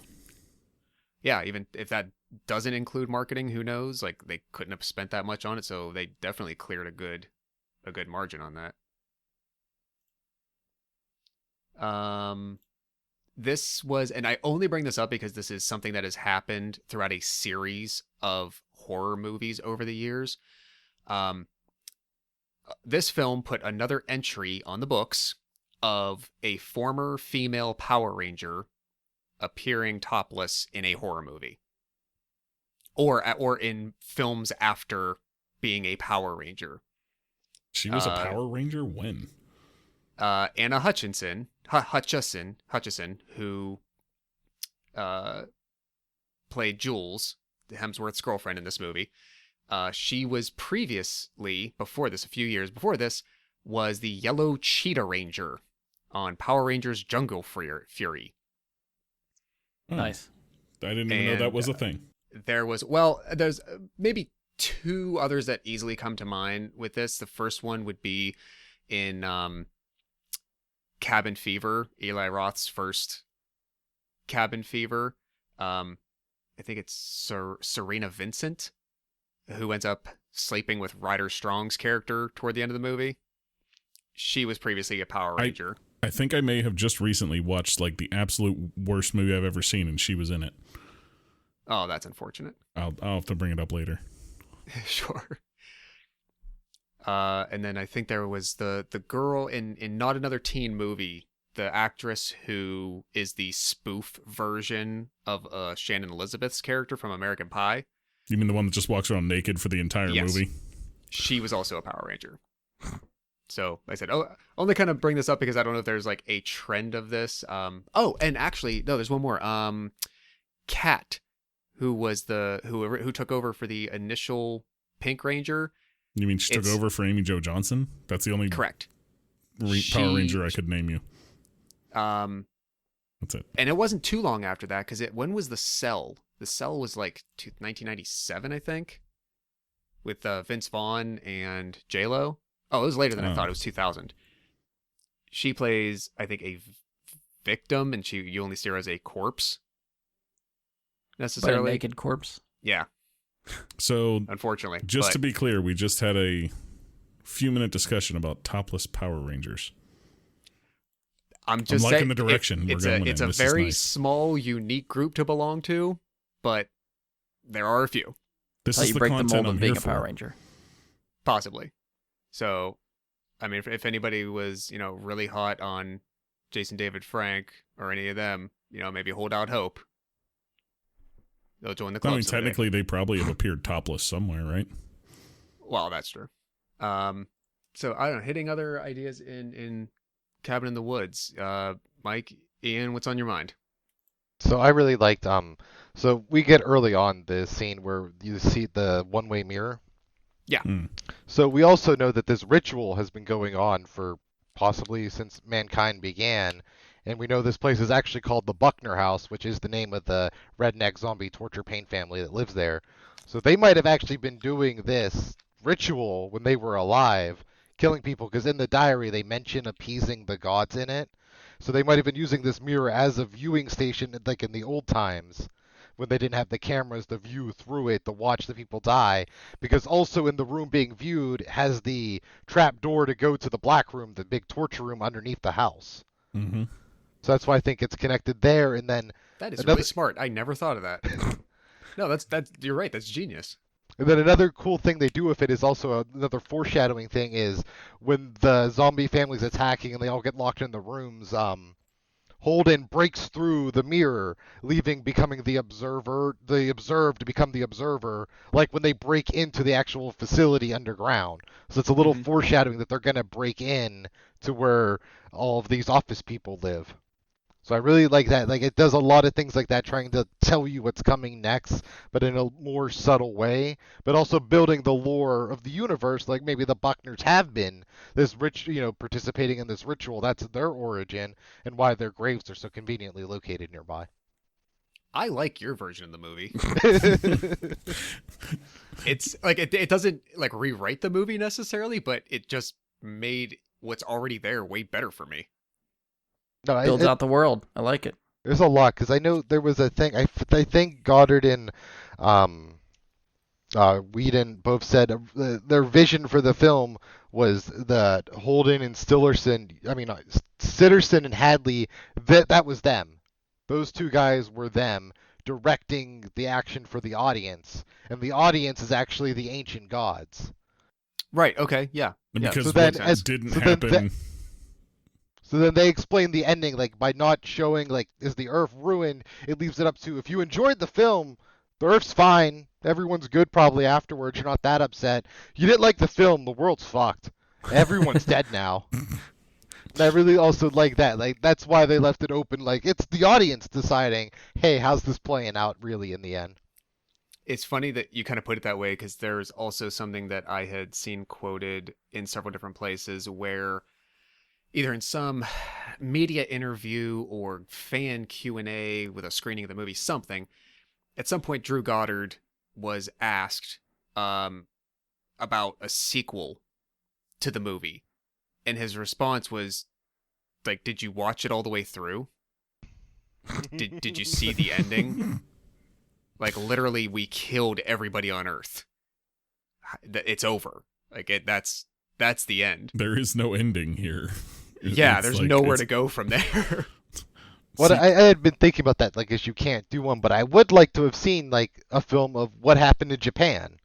even if that doesn't include marketing, who knows? Like they couldn't have spent that much on it, so they definitely cleared a good margin on that. This was, and I only bring this up because this is something that has happened throughout a series of horror movies over the years. This film put another entry on the books of a former female Power Ranger appearing topless in a horror movie, or in films after being a Power Ranger. She was a Power Ranger when? Anna Hutchison, who played Jules, Hemsworth's girlfriend in this movie. She was previously, before this, a few years before this, was the Yellow Cheetah Ranger on Power Rangers Jungle Fury. Oh, Nice. I didn't even know that was a thing. There's maybe two others that easily come to mind with this. The first one would be in Cabin Fever, Eli Roth's first Cabin Fever. I think it's Serena Vincent, who ends up sleeping with Ryder Strong's character toward the end of the movie. She was previously a Power Ranger. I think I may have just recently watched like the absolute worst movie I've ever seen, and she was in it. Oh, that's unfortunate. I'll have to bring it up later. Sure. And then I think there was the girl in Not Another Teen Movie, the actress who is the spoof version of Shannon Elizabeth's character from American Pie. You mean the one that just walks around naked for the entire Yes. movie? she was also a Power Ranger. So I said, oh, only kind of bring this up because I don't know if there's like a trend of this. Oh, and actually, no, there's one more. Kat, who was who took over for the initial Pink Ranger. You mean she took over for Amy Jo Johnson? That's the only correct Power Ranger I could name you. That's it. And it wasn't too long after that because when was the Cell? The Cell was like 1997, I think, with Vince Vaughn and J-Lo. Oh, it was later than I thought. It was 2000. She plays, I think, a victim, and you only see her as a corpse. Necessarily, but a naked corpse. Yeah. So, unfortunately, to be clear, we just had a few-minute discussion about topless Power Rangers. I'm liking saying the direction we're going in. It's a very small, unique group to belong to, but there are a few. This is you the break content the mold I'm of being here a Power for. Ranger. Possibly. So, I mean, if anybody was, really hot on Jason David Frank or any of them, maybe hold out hope. They'll join the club. I mean, someday. technically, they probably have appeared topless somewhere, right? Well, that's true. So I don't know. Hitting other ideas in Cabin in the Woods. Mike, Ian, what's on your mind? So I really liked so we get early on the scene where you see the one-way mirror. Yeah. So we also know that this ritual has been going on for possibly since mankind began, and we know this place is actually called the Buckner House, which is the name of the redneck zombie torture pain family that lives there. So they might have actually been doing this ritual when they were alive, killing people, because in the diary they mention appeasing the gods in it. So they might have been using this mirror as a viewing station like in the old times when they didn't have the cameras to view through it to watch the people die, because also in the room being viewed has the trap door to go to the black room, the big torture room underneath the house. Mm-hmm. So that's why I think it's connected there. And then that is really smart. I never thought of that. No, that's you're right. That's genius. And then another cool thing they do with it is also another foreshadowing thing is when the zombie family's attacking and they all get locked in the rooms, Holden breaks through the mirror, becoming the observer, the observed become the observer, like when they break into the actual facility underground. So it's a little foreshadowing that they're going to break in to where all of these office people live. So I really like that. Like, it does a lot of things like that, trying to tell you what's coming next, but in a more subtle way, but also building the lore of the universe, like maybe the Buckners have been this participating in this ritual. That's their origin and why their graves are so conveniently located nearby. I like your version of the movie. It's like it doesn't like rewrite the movie necessarily, but it just made what's already there way better for me. No, Builds out the world. I like it. There's a lot, because I know there was a thing. I think Goddard and Whedon both said their vision for the film was that Holden and Sitterson and Hadley, that was them. Those two guys were them directing the action for the audience, and the audience is actually the ancient gods. Right. Okay. Yeah. Because so what then, didn't happen. So then they explain the ending, like, by not showing, like, is the Earth ruined? It leaves it up to, if you enjoyed the film, the Earth's fine. Everyone's good probably afterwards. You're not that upset. You didn't like the film, the world's fucked. Everyone's dead now. And I really also like that. Like, that's why they left it open. Like, it's the audience deciding, hey, how's this playing out really in the end? It's funny that you kind of put it that way, because there's also something that I had seen quoted in several different places where either in some media interview or fan Q&A with a screening of the movie, something, at some point Drew Goddard was asked about a sequel to the movie. And his response was, like, did you watch it all the way through? Did you see the ending? Like, literally, we killed everybody on Earth. It's over. Like, that's the end. There is no ending here. Yeah, there's nowhere to go from there. What I had been thinking about that, like, is you can't do one, but I would like to have seen, like, a film of what happened in Japan.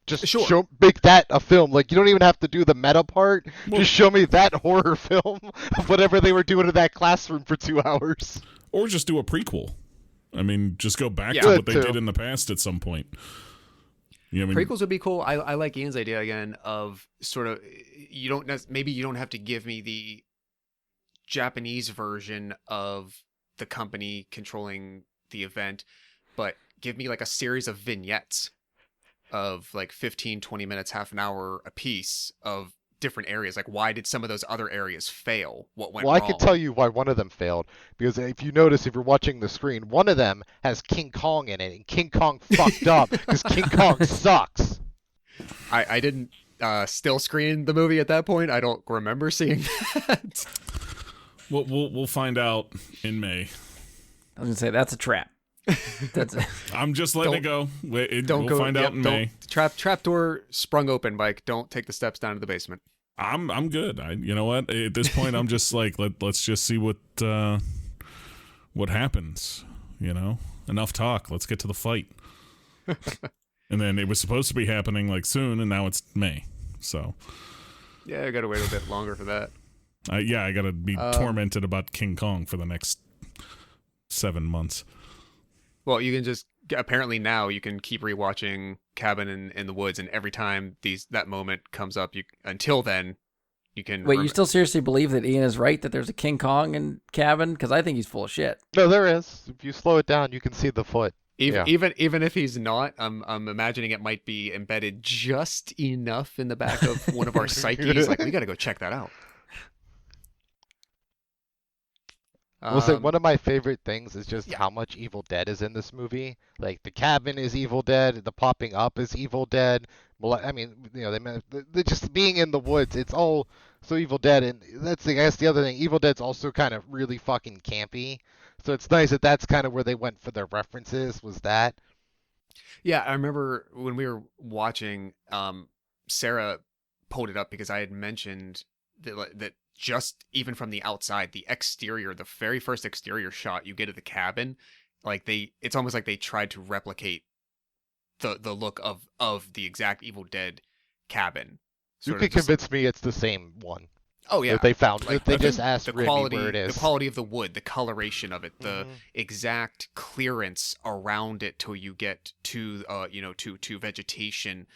Just make that a film. Like, you don't even have to do the meta part. Well, just show me that horror film of whatever they were doing in that classroom for 2 hours. Or just do a prequel. I mean, just go back to Good, what they too. did in the past at some point. You know what I mean? Prequels would be cool. I like Ian's idea again of sort of maybe you don't have to give me the Japanese version of the company controlling the event, but give me like a series of vignettes of like 15, 20 minutes, half an hour a piece of different areas. Like, why did some of those other areas fail? What went Well, I wrong? can tell you why one of them failed. Because if you notice, if you're watching the screen, one of them has King Kong in it, and King Kong fucked up because King Kong sucks. I didn't still screen the movie at that point. I don't remember seeing that. We'll find out in May. I was gonna say that's a trap. That's I'm just letting it go. Don't we'll go. find out in May. Trap door sprung open, Mike. Don't take the steps down to the basement. I'm good. You know what? At this point, I'm just like let's just see what happens. You know, enough talk. Let's get to the fight. And then it was supposed to be happening like soon, and now it's May. So Yeah, I gotta wait a bit longer for that. I gotta be tormented about King Kong for the next 7 months. Well, you can just apparently now you can keep rewatching Cabin in the Woods, and every time that moment comes up, until then you can. Wait, you still seriously believe that Ian is right that there's a King Kong in Cabin? Because I think he's full of shit. No, there is. If you slow it down, you can see the foot. Even, Yeah. even if he's not, I'm imagining it might be embedded just enough in the back of one of our psyches. Like, we got to go check that out. We'll say one of my favorite things is just yeah. how much Evil Dead is in this movie. Like the cabin is Evil Dead, the popping up is Evil Dead. Well, I mean, you know, they just being in the woods. It's all so Evil Dead, and that's I guess the other thing. Evil Dead's also kind of really fucking campy. So it's nice that that's kind of where they went for their references. Was that? Yeah, I remember when we were watching. Sarah pulled it up because I had mentioned that just even from the outside, the exterior, the very first exterior shot you get of the cabin, like it's almost like they tried to replicate the look of the exact Evil Dead cabin. You could convince me it's the same one. Oh yeah, that they found. Like, they just asked the Remy quality, where it is. the quality of the wood, the coloration of it, the exact clearance around it till you get to to vegetation,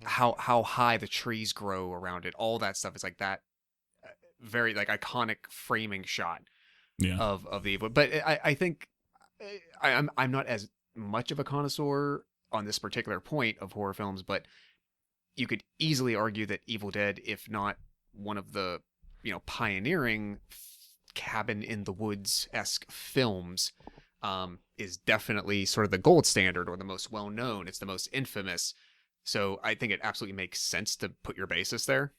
how high the trees grow around it, all that stuff is like that. Very like iconic framing shot of the evil. But I think I'm not as much of a connoisseur on this particular point of horror films, but you could easily argue that Evil Dead, if not one of the pioneering cabin in the woods-esque films, is definitely sort of the gold standard or the most well known. It's the most infamous. So I think it absolutely makes sense to put your basis there.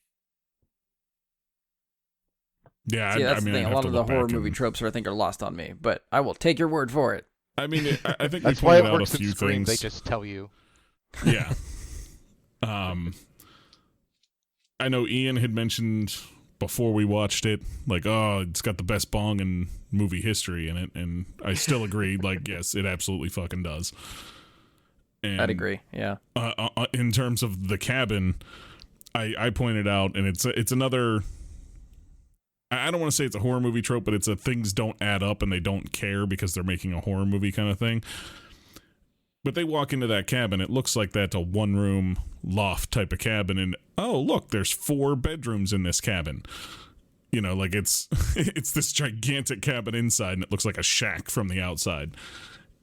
Yeah, See, that's I mean, the thing. A lot of the horror movie tropes, I think, are lost on me. But I will take your word for it. I mean, I think that's we why pointed it out a works few in Scream. things. They just tell you. Yeah. I know Ian had mentioned before we watched it, like, oh, it's got the best bong in movie history in it, and I still agreed. Like, yes, it absolutely fucking does. And, I'd agree. Yeah. In terms of the cabin, I pointed out, and it's another. I don't want to say it's a horror movie trope, but it's a things don't add up and they don't care because they're making a horror movie kind of thing. But they walk into that cabin, it looks like that's a one-room loft type of cabin, and oh, look, there's 4 bedrooms in this cabin. You know, like it's this gigantic cabin inside, and it looks like a shack from the outside.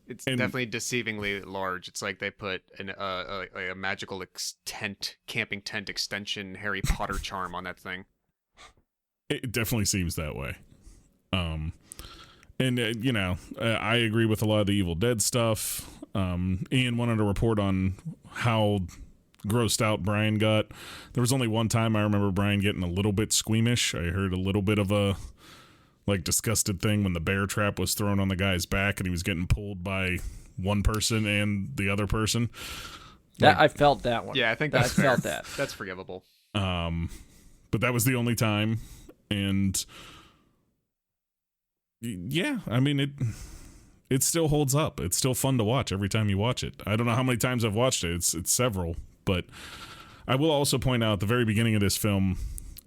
It's definitely deceivingly large. It's like they put a magical camping tent extension Harry Potter charm on that thing. It definitely seems that way. And I agree with a lot of the Evil Dead stuff. Ian wanted to report on how grossed out Bryan got. There was only one time I remember Bryan getting a little bit squeamish. I heard a little bit of a disgusted thing when the bear trap was thrown on the guy's back and he was getting pulled by one person and the other person. I felt that one. Yeah, I think that's fair. felt that. That's forgivable. But that was the only time. And yeah, I mean, it still holds up. It's still fun to watch every time you watch it. I don't know how many times I've watched it. It's several, but I will also point out at the very beginning of this film,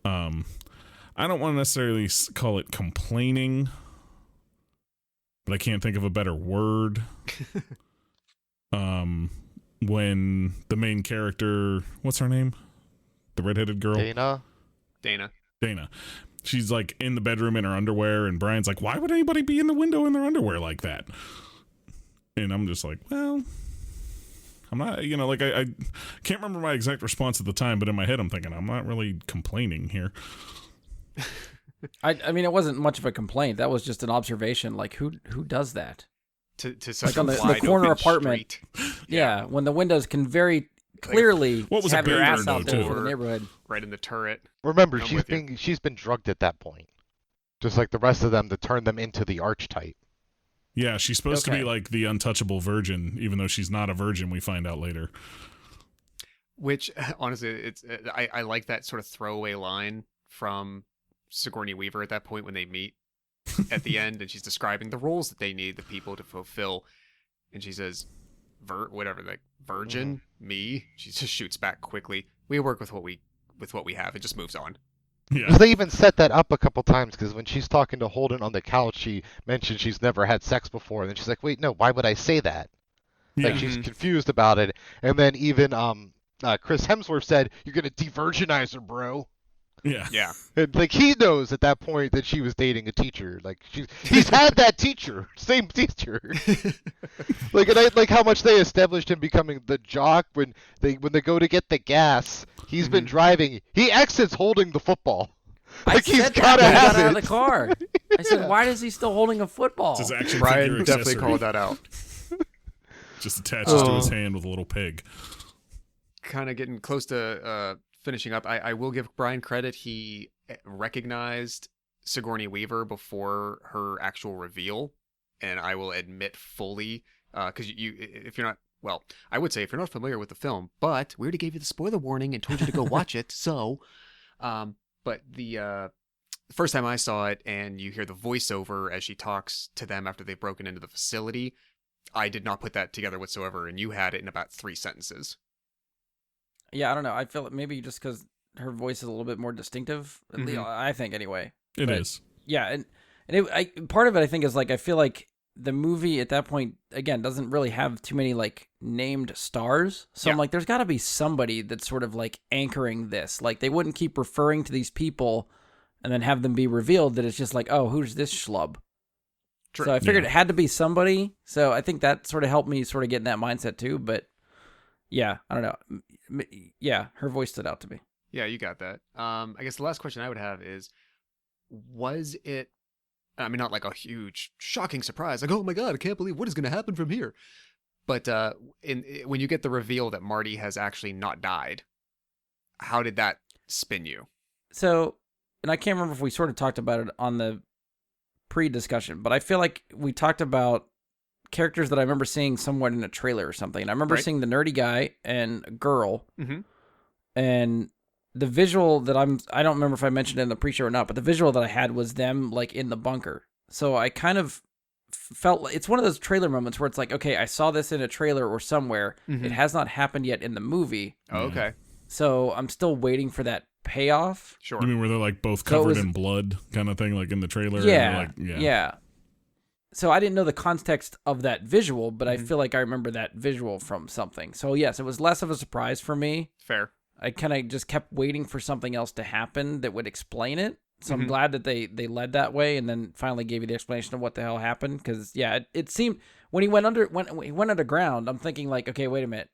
I don't want to necessarily call it complaining, but I can't think of a better word. when the main character, what's her name? The redheaded girl? Dana? Dana. She's like in the bedroom in her underwear, and Brian's like, why would anybody be in the window in their underwear like that? And I'm just like, well, I'm not, like I can't remember my exact response at the time, but in my head I'm thinking, I'm not really complaining here. I mean, it wasn't much of a complaint. That was just an observation. Like, who does that? To such Like on a the wide corner open apartment. street. Yeah, when the windows can very clearly what was a have your big ass window, out there too? for the neighborhood. Right in the turret. Remember, I'm she's with you. been drugged at that point. Just like the rest of them to turn them into the archetype. Yeah, she's supposed to be Okay. like the untouchable virgin, even though she's not a virgin, we find out later. Which, honestly, it's I like that sort of throwaway line from Sigourney Weaver at that point when they meet at the end, and she's describing the roles that they need the people to fulfill, and she says, virgin, me. She just shoots back quickly. We work with what we have. It just moves on. Yeah. Well, they even set that up a couple times because when she's talking to Holden on the couch, she mentioned she's never had sex before, and then she's like, "Wait, no, why would I say that?" Like Yeah. she's confused about it, and then even Chris Hemsworth said, "You're gonna de-virginize her, bro." Yeah. Yeah. And like he knows at that point that she was dating a teacher. Like he's had that teacher, same teacher. Like, and I like how much they established him becoming the jock when they go to get the gas. He's been driving. He exits holding the football. Like I he's said that gotta when he have got out of it. the car. I said, why is he still holding a football? It's his action figure Brian accessory. definitely called that out. Just attaches to his hand with a little peg. Kind of getting close to finishing up. I will give Brian credit. He recognized Sigourney Weaver before her actual reveal, and I will admit fully, because if you're not, well, I would say if you're not familiar with the film, but we already gave you the spoiler warning and told you to go watch it. So, but the first time I saw it, and you hear the voiceover as she talks to them after they've broken into the facility, I did not put that together whatsoever, and you had it in about 3 sentences. Yeah, I don't know. I feel maybe just because her voice is a little bit more distinctive. At least, I think anyway. It But, is. Yeah, and part of it I think is like I feel like the movie at that point again doesn't really have too many like named stars. So I'm Yeah. like, there's got to be somebody that's sort of like anchoring this. Like they wouldn't keep referring to these people and then have them be revealed that it's just like, oh, who's this schlub? True. So I figured Yeah. it had to be somebody. So I think that sort of helped me sort of get in that mindset too. But yeah, I don't know. Yeah, her voice stood out to me. Yeah, you got that. I guess the last question I would have is, was it, I mean, not like a huge, shocking surprise, like, oh my god, I can't believe what is going to happen from here. But when you get the reveal that Marty has actually not died, how did that spin you? So, and I can't remember if we sort of talked about it on the pre-discussion, but I feel like we talked about characters that I remember seeing somewhat in a trailer or something. And I remember Right. seeing the nerdy guy and a girl, Mhm. and the visual that I don't remember if I mentioned it in the pre-show or not, but the visual that I had was them like in the bunker. So I kind of felt it's one of those trailer moments where it's like, okay, I saw this in a trailer or somewhere. It has not happened yet in the movie. Oh, okay, So I'm still waiting for that payoff. sure. You mean where they're like both So it covered was- in blood kind of thing, like in the trailer? and Yeah, they're like, yeah. So I didn't know the context of that visual, but I feel like I remember that visual from something. So yes, it was less of a surprise for me. Fair. I kind of just kept waiting for something else to happen that would explain it. So I'm glad that they led that way and then finally gave you the explanation of what the hell happened. Because yeah, it seemed when he went underground, I'm thinking like, okay, wait a minute.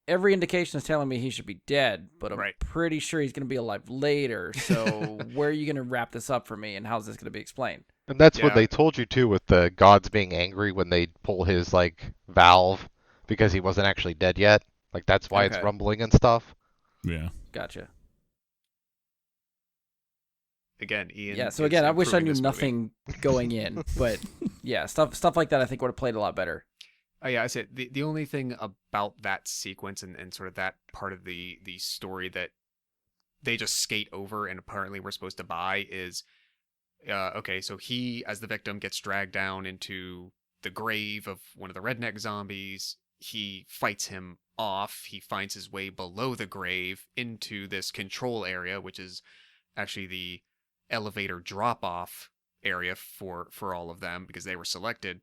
Every indication is telling me he should be dead, but I'm Right. pretty sure he's going to be alive later. So where are you going to wrap this up for me, and how's this going to be explained? And that's Yeah. what they told you too with the gods being angry when they pull his like valve because he wasn't actually dead yet. Like that's why it's Okay. rumbling and stuff. yeah. Gotcha. Again, Ian. Yeah. So is again, I wish I improving knew this movie. nothing going in, but yeah, stuff like that I think would have played a lot better. Oh yeah, I said the only thing about that sequence and sort of that part of the story that they just skate over and apparently we're supposed to buy is, okay, so he as the victim gets dragged down into the grave of one of the redneck zombies. He fights him off. He finds his way below the grave into this control area, which is actually the elevator drop off area for all of them because they were selected.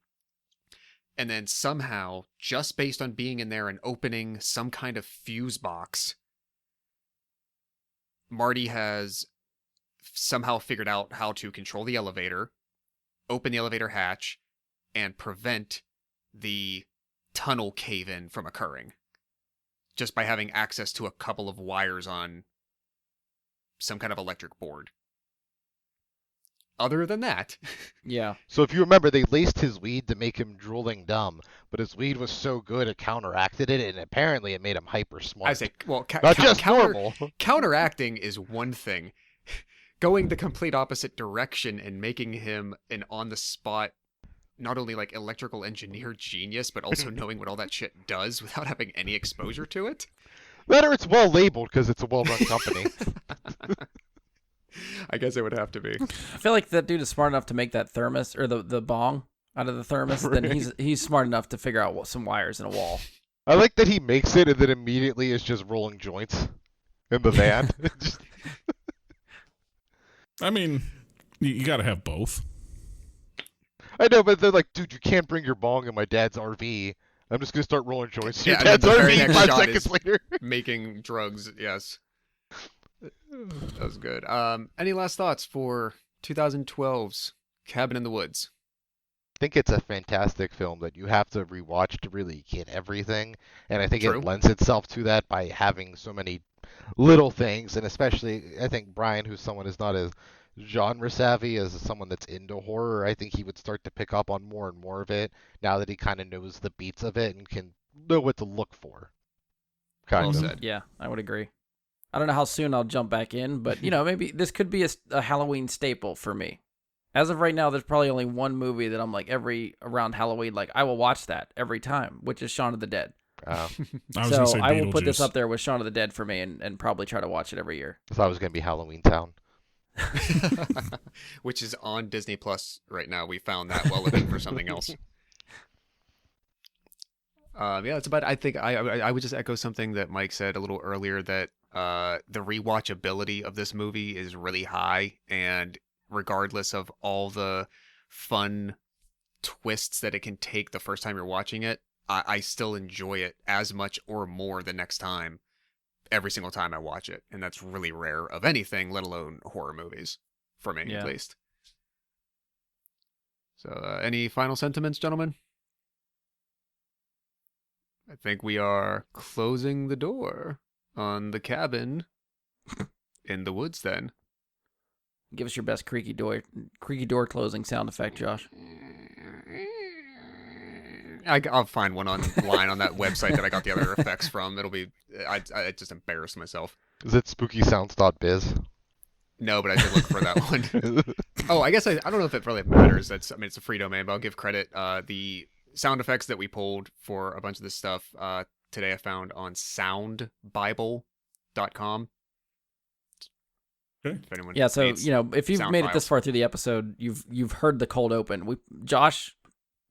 And then somehow, just based on being in there and opening some kind of fuse box, Marty has somehow figured out how to control the elevator, open the elevator hatch, and prevent the tunnel cave-in from occurring. Just by having access to a couple of wires on some kind of electric board. Other than that, Yeah. So if you remember, they laced his weed to make him drooling dumb, but his weed was so good it counteracted it, and apparently it made him hyper smart. I say, well, Not just normal. counteracting is one thing. Going the complete opposite direction and making him an on-the-spot, not only like electrical engineer genius, but also knowing what all that shit does without having any exposure to it. Better it's well labeled because it's a well-run company. I guess it would have to be. I feel like that dude is smart enough to make that thermos or the bong out of the thermos. Then he's smart enough to figure out some wires in a wall. I like that he makes it and then immediately is just rolling joints in the van. Just- I mean, you got to have both. I know, but they're like, dude, you can't bring your bong in my dad's RV. I'm just gonna start rolling joints in Yeah, your and then dad's the very RV next 5 shot seconds is- later. Making drugs, yes. That was good. Any last thoughts for 2012's Cabin in the Woods? I think it's a fantastic film that you have to rewatch to really get everything, and I think True. it lends itself to that by having so many little things, and especially I think Brian, who's someone who's not as genre savvy as someone that's into horror, I think he would start to pick up on more and more of it now that he kind of knows the beats of it and can know what to look for. Kind Well of. said. Yeah, I would agree. I don't know how soon I'll jump back in, but maybe this could be a Halloween staple for me. As of right now, there's probably only one movie that I'm like around Halloween, like I will watch that every time, which is Shaun of the Dead. I was So gonna say I will put this Beetlejuice. up there with Shaun of the Dead for me, and probably try to watch it every year. I thought it was gonna be Halloween Town. Which is on Disney Plus right now. We found that while looking for something else. Yeah, it's about. I think I would just echo something that Mike said a little earlier, that the rewatchability of this movie is really high, and regardless of all the fun twists that it can take the first time you're watching it, I still enjoy it as much or more the next time, every single time I watch it, and that's really rare of anything, let alone horror movies, for me Yeah. at least. So, any final sentiments, gentlemen? I think we are closing the door on the cabin in the woods then. Give us your best creaky door closing sound effect, Josh. I'll find one online on that website that I got the other effects from. It'll be, I just embarrassed myself. Is it spookysounds.biz? No, but I did look for that one. Oh, I guess I don't know if it really matters. It's a free domain, but I'll give credit. The sound effects that we pulled for a bunch of this stuff today I found on soundbible.com. Okay. If anyone Yeah, so needs if you've sound made it this files. far through the episode, you've heard the cold open. Josh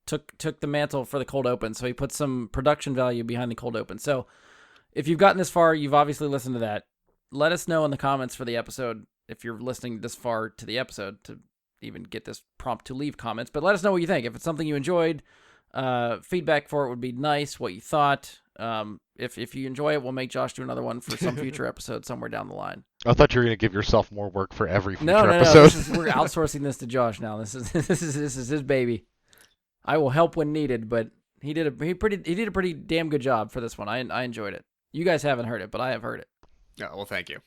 took the mantle for the cold open, so he put some production value behind the cold open. So if you've gotten this far, you've obviously listened to that. Let us know in the comments for the episode if you're listening this far to the episode to even get this prompt to leave comments. But let us know what you think. If it's something you enjoyed, feedback for it would be nice. What you thought. If you enjoy it, we'll make Josh do another one for some future episode somewhere down the line. I thought you were gonna give yourself more work for every future No. episode. We're outsourcing this to Josh now. This is his baby. I will help when needed, but he did a pretty damn good job for this one. I enjoyed it. You guys haven't heard it, but I have heard it. Yeah, well, thank you.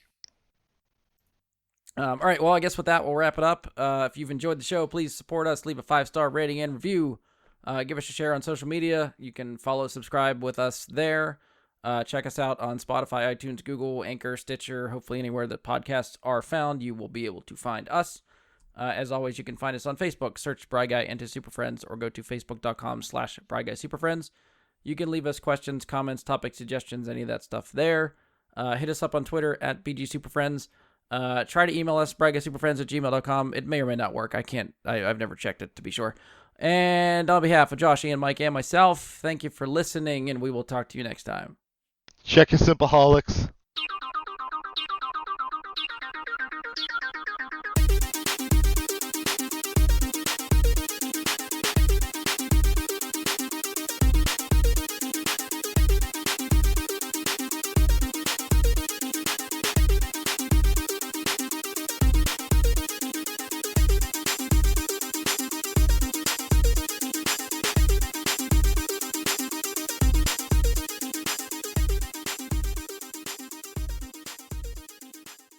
All right. Well, I guess with that, we'll wrap it up. If you've enjoyed the show, please support us. Leave a 5-star rating and review. Give us a share on social media. You can follow, subscribe with us there. Check us out on Spotify, iTunes, Google, Anchor, Stitcher. Hopefully anywhere that podcasts are found, you will be able to find us. As always, you can find us on Facebook. Search Bry Guy into Super Friends or go to facebook.com/Bry Guy Super Friends. You can leave us questions, comments, topic suggestions, any of that stuff there. Hit us up on Twitter at BG Super Friends. Try to email us, bryguysuperfriends@gmail.com. It may or may not work. I've never checked it to be sure. And on behalf of Josh, Ian, Mike, and myself, thank you for listening, and we will talk to you next time. Check your Simpleholics.